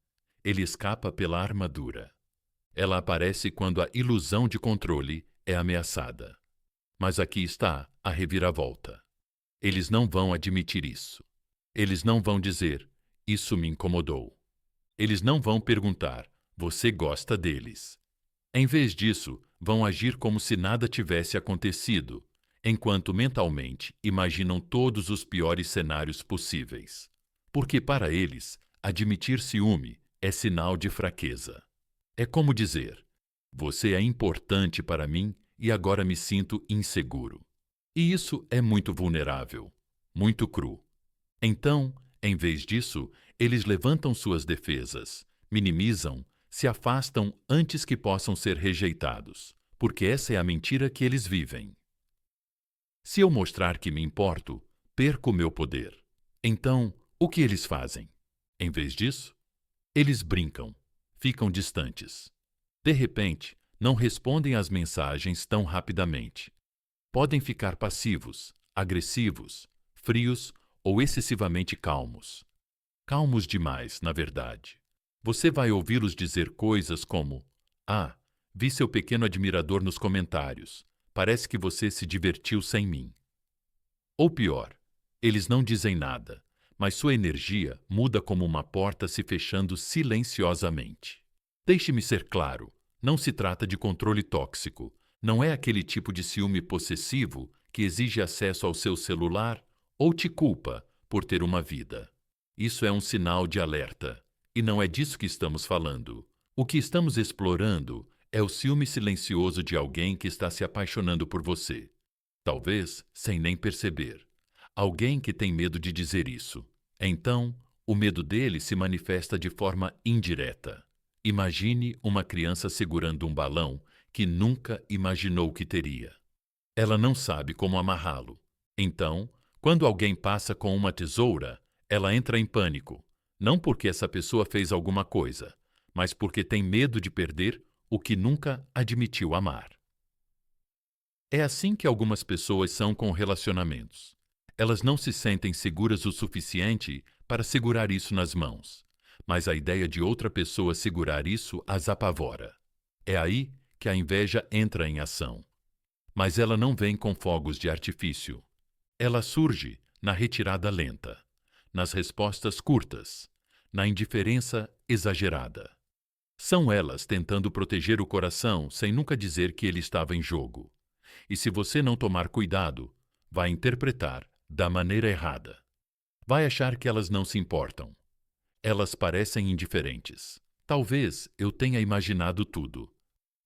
Ele escapa pela armadura. Ela aparece quando a ilusão de controle é ameaçada. Mas aqui está a reviravolta. Eles não vão admitir isso. Eles não vão dizer, isso me incomodou. Eles não vão perguntar, você gosta deles. Em vez disso, vão agir como se nada tivesse acontecido, enquanto mentalmente imaginam todos os piores cenários possíveis. Porque para eles, admitir ciúme é sinal de fraqueza. É como dizer, você é importante para mim e agora me sinto inseguro. E isso é muito vulnerável, muito cru. Então, em vez disso, eles levantam suas defesas, minimizam, se afastam antes que possam ser rejeitados, porque essa é a mentira que eles vivem. Se eu mostrar que me importo, perco meu poder. Então, o que eles fazem? Em vez disso, eles brincam, ficam distantes. De repente, não respondem às mensagens tão rapidamente. Podem ficar passivos, agressivos, frios ou excessivamente calmos. Calmos demais, na verdade. Você vai ouvi-los dizer coisas como: ah, vi seu pequeno admirador nos comentários. Parece que você se divertiu sem mim. Ou pior, eles não dizem nada, mas sua energia muda como uma porta se fechando silenciosamente. Deixe-me ser claro, não se trata de controle tóxico. Não é aquele tipo de ciúme possessivo que exige acesso ao seu celular ou te culpa por ter uma vida. Isso é um sinal de alerta, e não é disso que estamos falando. O que estamos explorando é o ciúme silencioso de alguém que está se apaixonando por você. Talvez sem nem perceber. Alguém que tem medo de dizer isso. Então, o medo dele se manifesta de forma indireta. Imagine uma criança segurando um balão que nunca imaginou que teria. Ela não sabe como amarrá-lo. Então, quando alguém passa com uma tesoura, ela entra em pânico, não porque essa pessoa fez alguma coisa, mas porque tem medo de perder o que nunca admitiu amar. É assim que algumas pessoas são com relacionamentos. Elas não se sentem seguras o suficiente para segurar isso nas mãos, mas a ideia de outra pessoa segurar isso as apavora. É aí que a inveja entra em ação. Mas ela não vem com fogos de artifício. Ela surge na retirada lenta, nas respostas curtas, na indiferença exagerada. São elas tentando proteger o coração sem nunca dizer que ele estava em jogo. E se você não tomar cuidado, vai interpretar da maneira errada. Vai achar que elas não se importam. Elas parecem indiferentes. Talvez eu tenha imaginado tudo.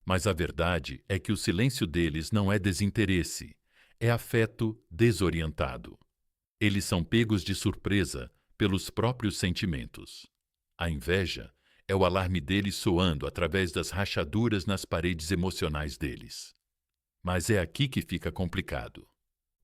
Mas a verdade é que o silêncio deles não é desinteresse, é afeto desorientado. Eles são pegos de surpresa pelos próprios sentimentos. A inveja é o alarme deles soando através das rachaduras nas paredes emocionais deles. Mas é aqui que fica complicado.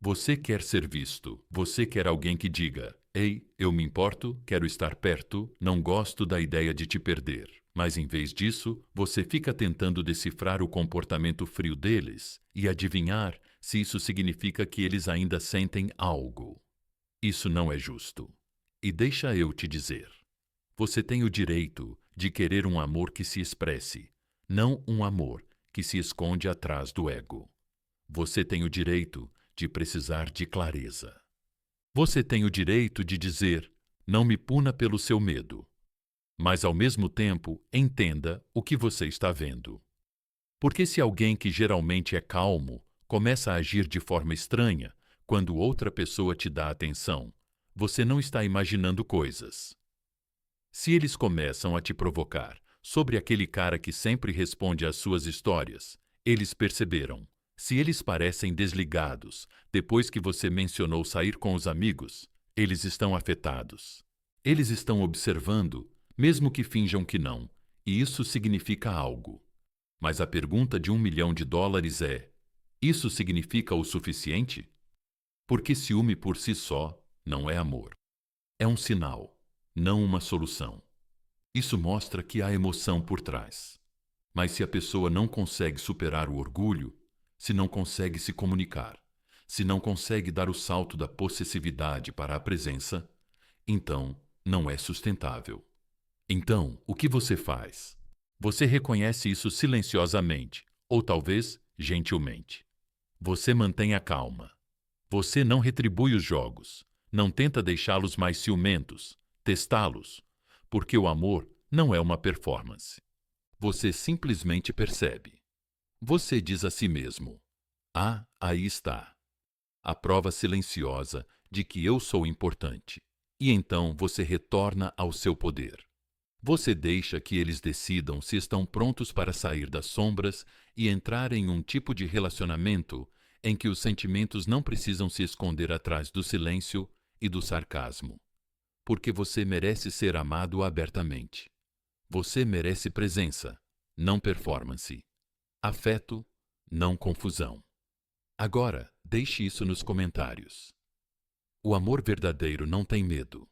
Você quer ser visto, você quer alguém que diga: "Ei, eu me importo, quero estar perto, não gosto da ideia de te perder." Mas em vez disso, você fica tentando decifrar o comportamento frio deles e adivinhar se isso significa que eles ainda sentem algo. Isso não é justo. E deixa eu te dizer: você tem o direito de querer um amor que se expresse, não um amor que se esconde atrás do ego. Você tem o direito de precisar de clareza. Você tem o direito de dizer: "Não me puna pelo seu medo." Mas, ao mesmo tempo, entenda o que você está vendo. Porque se alguém que geralmente é calmo começa a agir de forma estranha quando outra pessoa te dá atenção, você não está imaginando coisas. Se eles começam a te provocar sobre aquele cara que sempre responde às suas histórias, eles perceberam. Se eles parecem desligados depois que você mencionou sair com os amigos, eles estão afetados. Eles estão observando, mesmo que finjam que não, e isso significa algo. Mas a pergunta de $1 milhão é: isso significa o suficiente? Porque ciúme por si só não é amor. É um sinal, não uma solução. Isso mostra que há emoção por trás. Mas se a pessoa não consegue superar o orgulho, se não consegue se comunicar, se não consegue dar o salto da possessividade para a presença, então não é sustentável. Então, o que você faz? Você reconhece isso silenciosamente, ou talvez gentilmente. Você mantém a calma. Você não retribui os jogos, não tenta deixá-los mais ciumentos, testá-los, porque o amor não é uma performance. Você simplesmente percebe. Você diz a si mesmo: "Ah, aí está. A prova silenciosa de que eu sou importante." E então você retorna ao seu poder. Você deixa que eles decidam se estão prontos para sair das sombras e entrar em um tipo de relacionamento em que os sentimentos não precisam se esconder atrás do silêncio e do sarcasmo. Porque você merece ser amado abertamente. Você merece presença, não performance. Afeto, não confusão. Agora, deixe isso nos comentários. O amor verdadeiro não tem medo.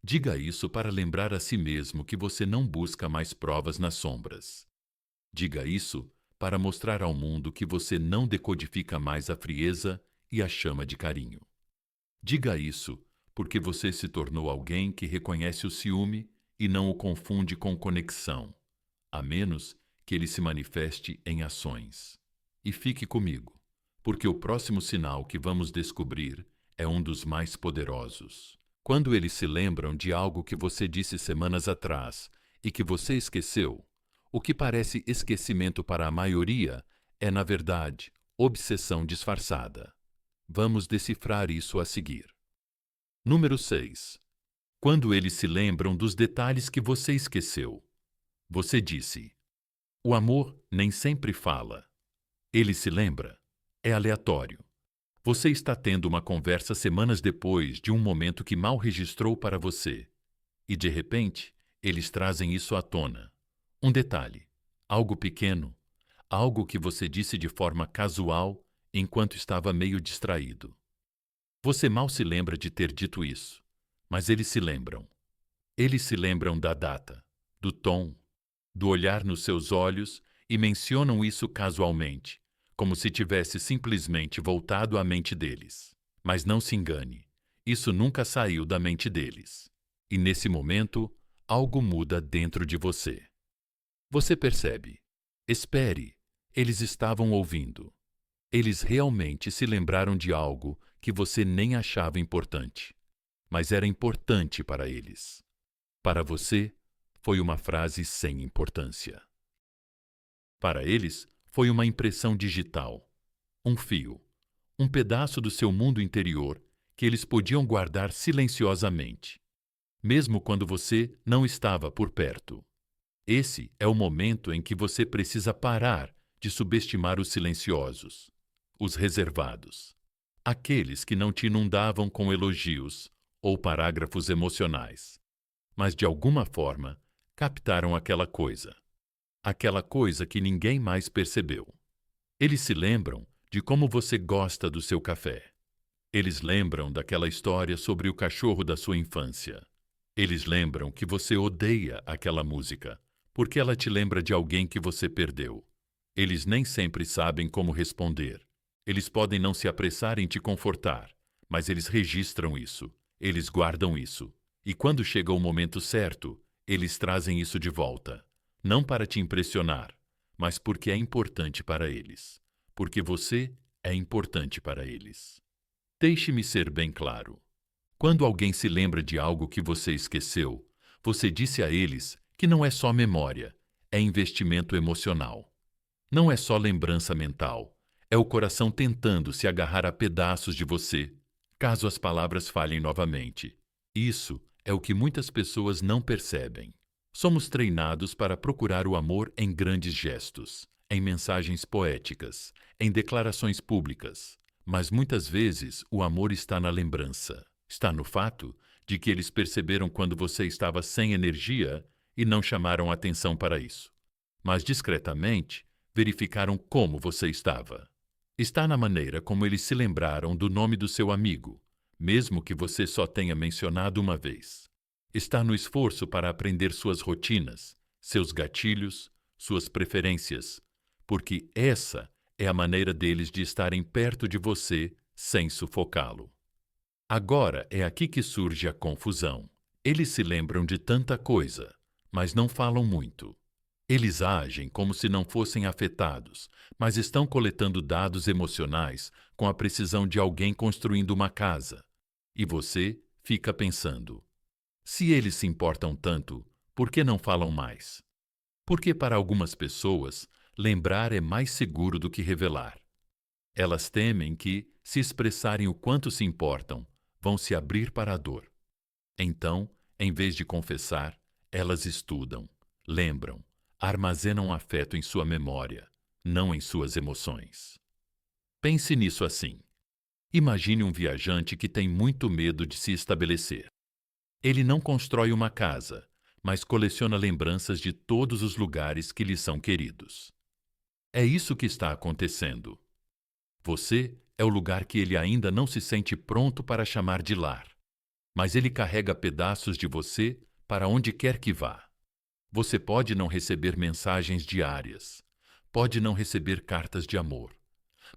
Diga isso para lembrar a si mesmo que você não busca mais provas nas sombras. Diga isso para mostrar ao mundo que você não decodifica mais a frieza e a chama de carinho. Diga isso porque você se tornou alguém que reconhece o ciúme e não o confunde com conexão, a menos que ele se manifeste em ações. E fique comigo, porque o próximo sinal que vamos descobrir é um dos mais poderosos. Quando eles se lembram de algo que você disse semanas atrás e que você esqueceu, o que parece esquecimento para a maioria é, na verdade, obsessão disfarçada. Vamos decifrar isso a seguir. Número 6. Quando eles se lembram dos detalhes que você esqueceu. Você disse: o amor nem sempre fala. Ele se lembra? É aleatório. Você está tendo uma conversa semanas depois de um momento que mal registrou para você. E, de repente, eles trazem isso à tona. Um detalhe, algo pequeno, algo que você disse de forma casual enquanto estava meio distraído. Você mal se lembra de ter dito isso, mas eles se lembram. Eles se lembram da data, do tom, do olhar nos seus olhos e mencionam isso casualmente, como se tivesse simplesmente voltado à mente deles. Mas não se engane, isso nunca saiu da mente deles. E nesse momento, algo muda dentro de você. Você percebe. Espere, eles estavam ouvindo. Eles realmente se lembraram de algo que você nem achava importante, mas era importante para eles. Para você, foi uma frase sem importância. Para eles, foi uma impressão digital, um fio, um pedaço do seu mundo interior que eles podiam guardar silenciosamente, mesmo quando você não estava por perto. Esse é o momento em que você precisa parar de subestimar os silenciosos, os reservados, aqueles que não te inundavam com elogios ou parágrafos emocionais, mas de alguma forma captaram aquela coisa que ninguém mais percebeu. Eles se lembram de como você gosta do seu café. Eles lembram daquela história sobre o cachorro da sua infância. Eles lembram que você odeia aquela música, porque ela te lembra de alguém que você perdeu. Eles nem sempre sabem como responder. Eles podem não se apressar em te confortar, mas eles registram isso, eles guardam isso. E quando chega o momento certo, eles trazem isso de volta. Não para te impressionar, mas porque é importante para eles. Porque você é importante para eles. Deixe-me ser bem claro. Quando alguém se lembra de algo que você esqueceu, você disse a eles que não é só memória, é investimento emocional. Não é só lembrança mental, é o coração tentando se agarrar a pedaços de você, caso as palavras falhem novamente. Isso é o que muitas pessoas não percebem. Somos treinados para procurar o amor em grandes gestos, em mensagens poéticas, em declarações públicas. Mas muitas vezes o amor está na lembrança. Está no fato de que eles perceberam quando você estava sem energia e não chamaram atenção para isso. Mas discretamente verificaram como você estava. Está na maneira como eles se lembraram do nome do seu amigo, mesmo que você só tenha mencionado uma vez. Está no esforço para aprender suas rotinas, seus gatilhos, suas preferências, porque essa é a maneira deles de estarem perto de você sem sufocá-lo. Agora é aqui que surge a confusão. Eles se lembram de tanta coisa, mas não falam muito. Eles agem como se não fossem afetados, mas estão coletando dados emocionais com a precisão de alguém construindo uma casa. E você fica pensando: se eles se importam tanto, por que não falam mais? Porque para algumas pessoas, lembrar é mais seguro do que revelar. Elas temem que, se expressarem o quanto se importam, vão se abrir para a dor. Então, em vez de confessar, elas estudam, lembram, armazenam afeto em sua memória, não em suas emoções. Pense nisso assim. Imagine um viajante que tem muito medo de se estabelecer. Ele não constrói uma casa, mas coleciona lembranças de todos os lugares que lhe são queridos. É isso que está acontecendo. Você é o lugar que ele ainda não se sente pronto para chamar de lar, mas ele carrega pedaços de você para onde quer que vá. Você pode não receber mensagens diárias, pode não receber cartas de amor,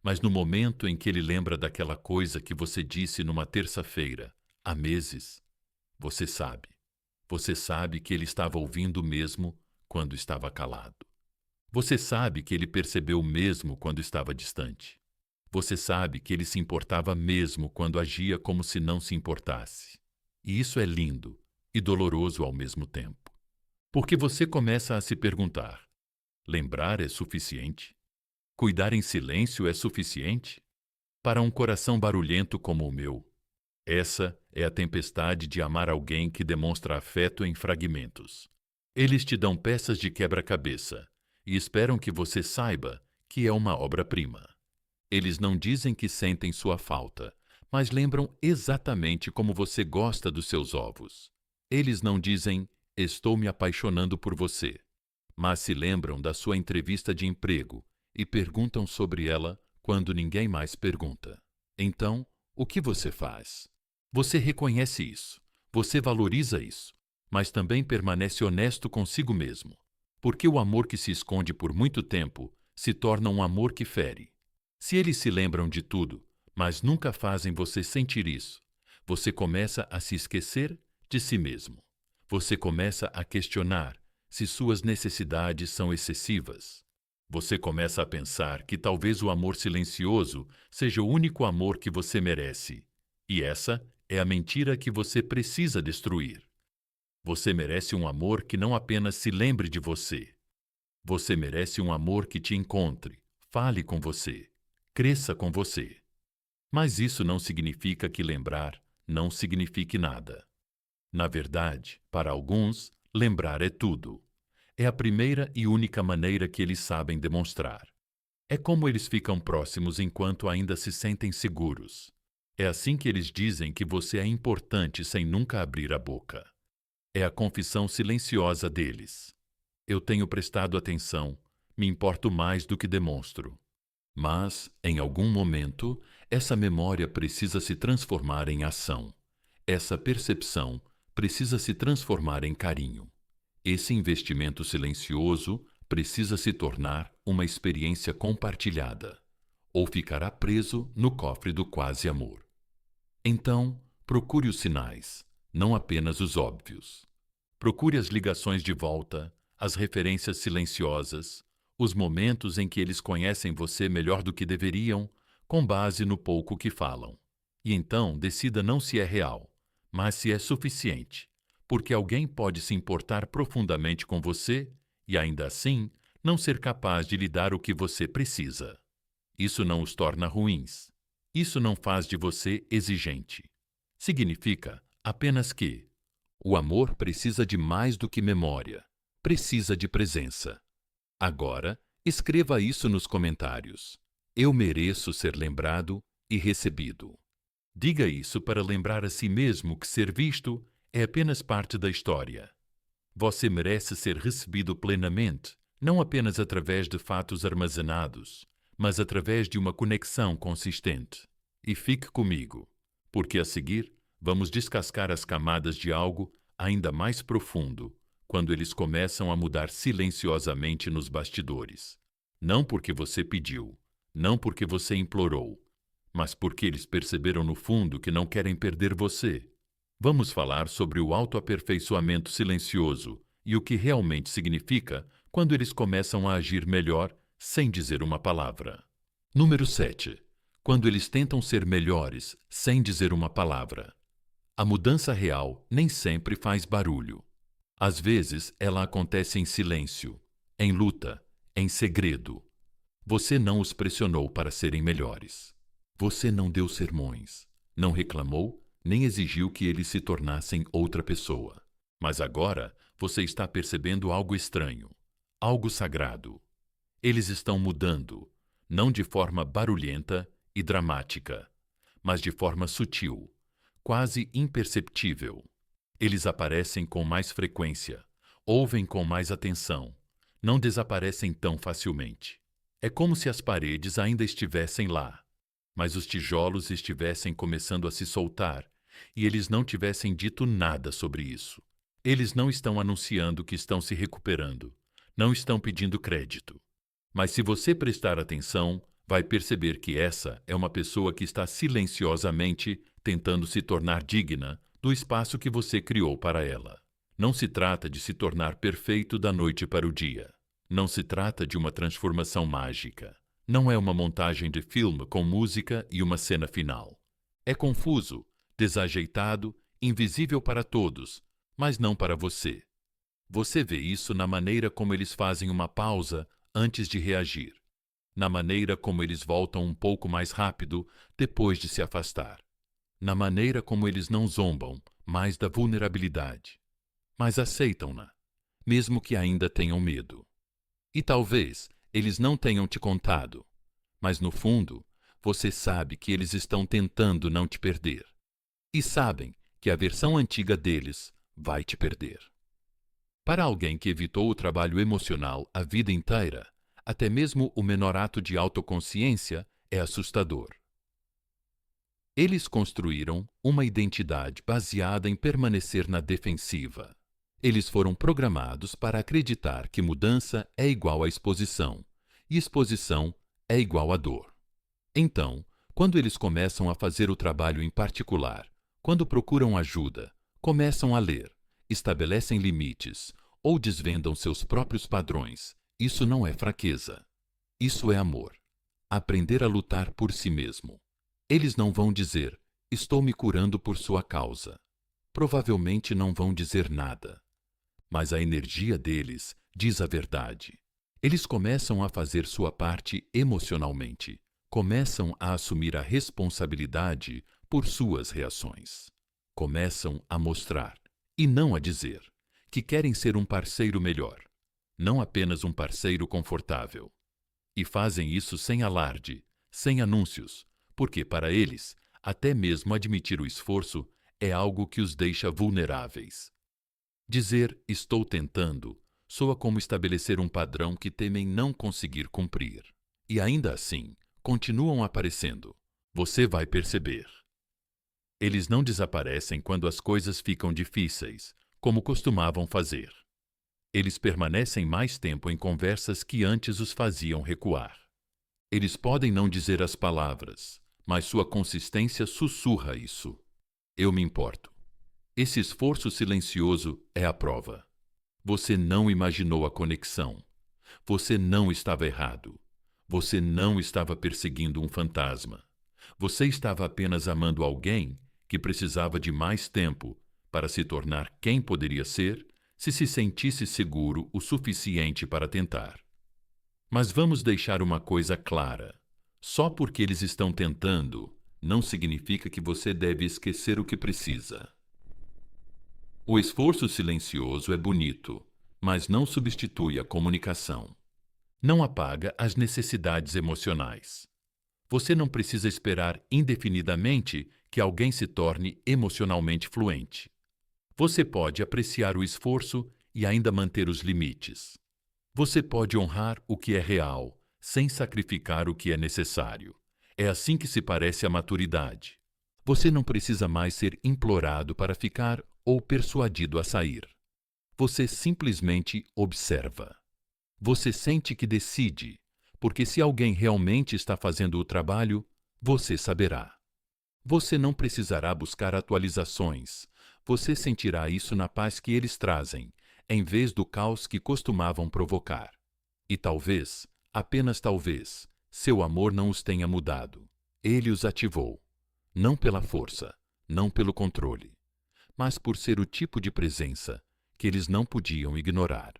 mas no momento em que ele lembra daquela coisa que você disse numa terça-feira, há meses, você sabe. Você sabe que ele estava ouvindo mesmo quando estava calado. Você sabe que ele percebeu mesmo quando estava distante. Você sabe que ele se importava mesmo quando agia como se não se importasse. E isso é lindo e doloroso ao mesmo tempo. Porque você começa a se perguntar: lembrar é suficiente? Cuidar em silêncio é suficiente? Para um coração barulhento como o meu, essa é a tempestade de amar alguém que demonstra afeto em fragmentos. Eles te dão peças de quebra-cabeça e esperam que você saiba que é uma obra-prima. Eles não dizem que sentem sua falta, mas lembram exatamente como você gosta dos seus ovos. Eles não dizem, estou me apaixonando por você, mas se lembram da sua entrevista de emprego e perguntam sobre ela quando ninguém mais pergunta. Então, o que você faz? Você reconhece isso, você valoriza isso, mas também permanece honesto consigo mesmo, porque o amor que se esconde por muito tempo se torna um amor que fere. Se eles se lembram de tudo, mas nunca fazem você sentir isso, você começa a se esquecer de si mesmo. Você começa a questionar se suas necessidades são excessivas. Você começa a pensar que talvez o amor silencioso seja o único amor que você merece. E essa é a mentira que você precisa destruir. Você merece um amor que não apenas se lembre de você. Você merece um amor que te encontre, fale com você, cresça com você. Mas isso não significa que lembrar não signifique nada. Na verdade, para alguns, lembrar é tudo. É a primeira e única maneira que eles sabem demonstrar. É como eles ficam próximos enquanto ainda se sentem seguros. É assim que eles dizem que você é importante sem nunca abrir a boca. É a confissão silenciosa deles. Eu tenho prestado atenção, me importo mais do que demonstro. Mas, em algum momento, essa memória precisa se transformar em ação. Essa percepção precisa se transformar em carinho. Esse investimento silencioso precisa se tornar uma experiência compartilhada, ou ficará preso no cofre do quase-amor. Então, procure os sinais, não apenas os óbvios. Procure as ligações de volta, as referências silenciosas, os momentos em que eles conhecem você melhor do que deveriam, com base no pouco que falam. E então decida não se é real, mas se é suficiente, porque alguém pode se importar profundamente com você e, ainda assim, não ser capaz de lhe dar o que você precisa. Isso não os torna ruins. Isso não faz de você exigente. Significa apenas que o amor precisa de mais do que memória. Precisa de presença. Agora, escreva isso nos comentários. Eu mereço ser lembrado e recebido. Diga isso para lembrar a si mesmo que ser visto é apenas parte da história. Você merece ser recebido plenamente, não apenas através de fatos armazenados, mas através de uma conexão consistente. E fique comigo, porque a seguir vamos descascar as camadas de algo ainda mais profundo, quando eles começam a mudar silenciosamente nos bastidores. Não porque você pediu, não porque você implorou, mas porque eles perceberam no fundo que não querem perder você. Vamos falar sobre o autoaperfeiçoamento silencioso e o que realmente significa quando eles começam a agir melhor sem dizer uma palavra. Número 7. Quando eles tentam ser melhores sem dizer uma palavra. A mudança real nem sempre faz barulho. Às vezes, ela acontece em silêncio, em luta, em segredo. Você não os pressionou para serem melhores. Você não deu sermões, não reclamou, nem exigiu que eles se tornassem outra pessoa. Mas agora você está percebendo algo estranho, algo sagrado. Eles estão mudando, não de forma barulhenta e dramática, mas de forma sutil, quase imperceptível. Eles aparecem com mais frequência, ouvem com mais atenção, não desaparecem tão facilmente. É como se as paredes ainda estivessem lá, mas os tijolos estivessem começando a se soltar e eles não tivessem dito nada sobre isso. Eles não estão anunciando que estão se recuperando, não estão pedindo crédito. Mas se você prestar atenção, vai perceber que essa é uma pessoa que está silenciosamente tentando se tornar digna do espaço que você criou para ela. Não se trata de se tornar perfeito da noite para o dia. Não se trata de uma transformação mágica. Não é uma montagem de filme com música e uma cena final. É confuso, desajeitado invisível para todos, mas não para você. Você vê isso na maneira como eles fazem uma pausa antes de reagir, na maneira como eles voltam um pouco mais rápido depois de se afastar, na maneira como eles não zombam mais da vulnerabilidade, mas aceitam-na, mesmo que ainda tenham medo. E talvez eles não tenham te contado, mas no fundo, você sabe que eles estão tentando não te perder. E sabem que a versão antiga deles vai te perder. Para alguém que evitou o trabalho emocional a vida inteira, até mesmo o menor ato de autoconsciência é assustador. Eles construíram uma identidade baseada em permanecer na defensiva. Eles foram programados para acreditar que mudança é igual a exposição, e exposição é igual a dor. Então, quando eles começam a fazer o trabalho em particular, quando procuram ajuda, começam a ler, estabelecem limites ou desvendam seus próprios padrões, isso não é fraqueza. Isso é amor. Aprender a lutar por si mesmo. Eles não vão dizer, estou me curando por sua causa. Provavelmente não vão dizer nada. Mas a energia deles diz a verdade. Eles começam a fazer sua parte emocionalmente. Começam a assumir a responsabilidade por suas reações. Começam a mostrar, e não a dizer, que querem ser um parceiro melhor, não apenas um parceiro confortável. E fazem isso sem alarde, sem anúncios, porque para eles, até mesmo admitir o esforço é algo que os deixa vulneráveis. Dizer estou tentando soa como estabelecer um padrão que temem não conseguir cumprir. E ainda assim, continuam aparecendo. Você vai perceber. Eles não desaparecem quando as coisas ficam difíceis, como costumavam fazer. Eles permanecem mais tempo em conversas que antes os faziam recuar. Eles podem não dizer as palavras, mas sua consistência sussurra isso. Eu me importo. Esse esforço silencioso é a prova. Você não imaginou a conexão. Você não estava errado. Você não estava perseguindo um fantasma. Você estava apenas amando alguém que precisava de mais tempo para se tornar quem poderia ser se sentisse seguro o suficiente para tentar. Mas vamos deixar uma coisa clara. Só porque eles estão tentando, não significa que você deve esquecer o que precisa. O esforço silencioso é bonito, mas não substitui a comunicação. Não apaga as necessidades emocionais. Você não precisa esperar indefinidamente que alguém se torne emocionalmente fluente. Você pode apreciar o esforço e ainda manter os limites. Você pode honrar o que é real, sem sacrificar o que é necessário. É assim que se parece a maturidade. Você não precisa mais ser implorado para ficar ou persuadido a sair. Você simplesmente observa. Você sente que decide, porque se alguém realmente está fazendo o trabalho, você saberá. Você não precisará buscar atualizações. Você sentirá isso na paz que eles trazem, em vez do caos que costumavam provocar. E talvez, apenas talvez, seu amor não os tenha mudado. Ele os ativou. Não pela força, não pelo controle, mas por ser o tipo de presença que eles não podiam ignorar.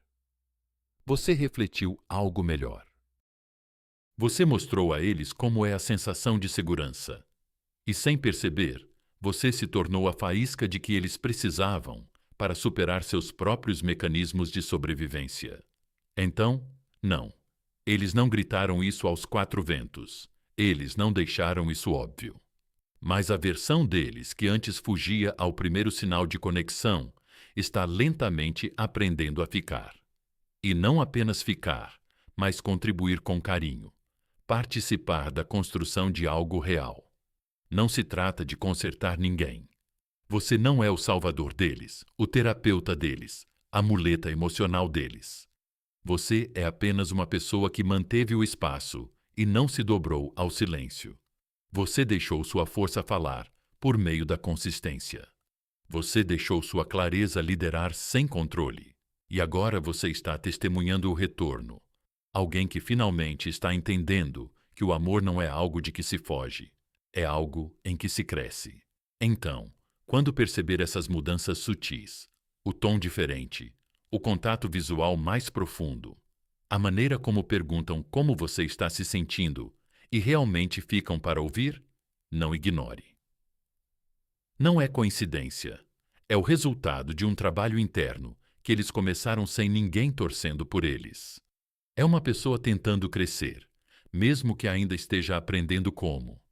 Você refletiu algo melhor. Você mostrou a eles como é a sensação de segurança. E sem perceber, você se tornou a faísca de que eles precisavam para superar seus próprios mecanismos de sobrevivência. Então, não. Eles não gritaram isso aos quatro ventos. Eles não deixaram isso óbvio. Mas a versão deles, que antes fugia ao primeiro sinal de conexão, está lentamente aprendendo a ficar. E não apenas ficar, mas contribuir com carinho. Participar da construção de algo real. Não se trata de consertar ninguém. Você não é o salvador deles, o terapeuta deles, a muleta emocional deles. Você é apenas uma pessoa que manteve o espaço e não se dobrou ao silêncio. Você deixou sua força falar por meio da consistência. Você deixou sua clareza liderar sem controle. E agora você está testemunhando o retorno. Alguém que finalmente está entendendo que o amor não é algo de que se foge. É algo em que se cresce. Então, Quando perceber essas mudanças sutis, o tom diferente, o contato visual mais profundo, a maneira como perguntam como você está se sentindo e realmente ficam para ouvir, não ignore. Não é coincidência. É o resultado de um trabalho interno que eles começaram sem ninguém torcendo por eles. É uma pessoa tentando crescer, mesmo que ainda esteja aprendendo como.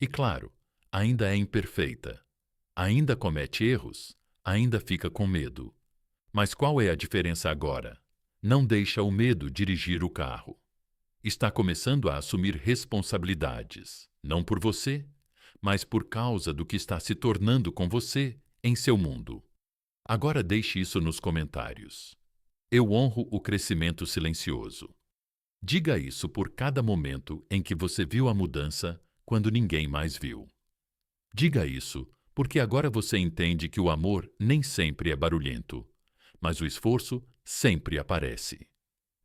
E claro, ainda é imperfeita. Ainda comete erros, ainda fica com medo. Mas qual é a diferença agora? Não deixa o medo dirigir o carro. Está começando a assumir responsabilidades, não por você, mas por causa do que está se tornando com você em seu mundo. Agora deixe isso nos comentários. Eu honro o crescimento silencioso. Diga isso por cada momento em que você viu a mudança quando ninguém mais viu. Diga isso porque agora você entende que o amor nem sempre é barulhento, mas o esforço sempre aparece.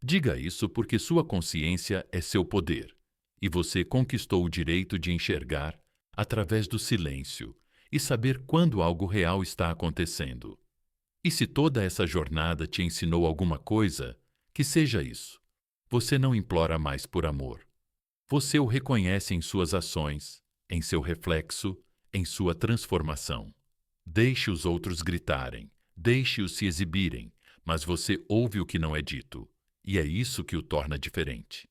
Diga isso porque sua consciência é seu poder e você conquistou o direito de enxergar através do silêncio e saber quando algo real está acontecendo. E se toda essa jornada te ensinou alguma coisa, que seja isso. Você não implora mais por amor. Você o reconhece em suas ações, em seu reflexo, em sua transformação. Deixe os outros gritarem, deixe-os se exibirem, mas você ouve o que não é dito, e é isso que o torna diferente.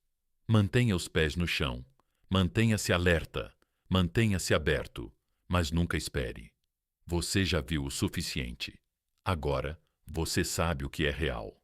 Mantenha os pés no chão, mantenha-se alerta, mantenha-se aberto, mas nunca espere. Você já viu o suficiente. Agora, você sabe o que é real.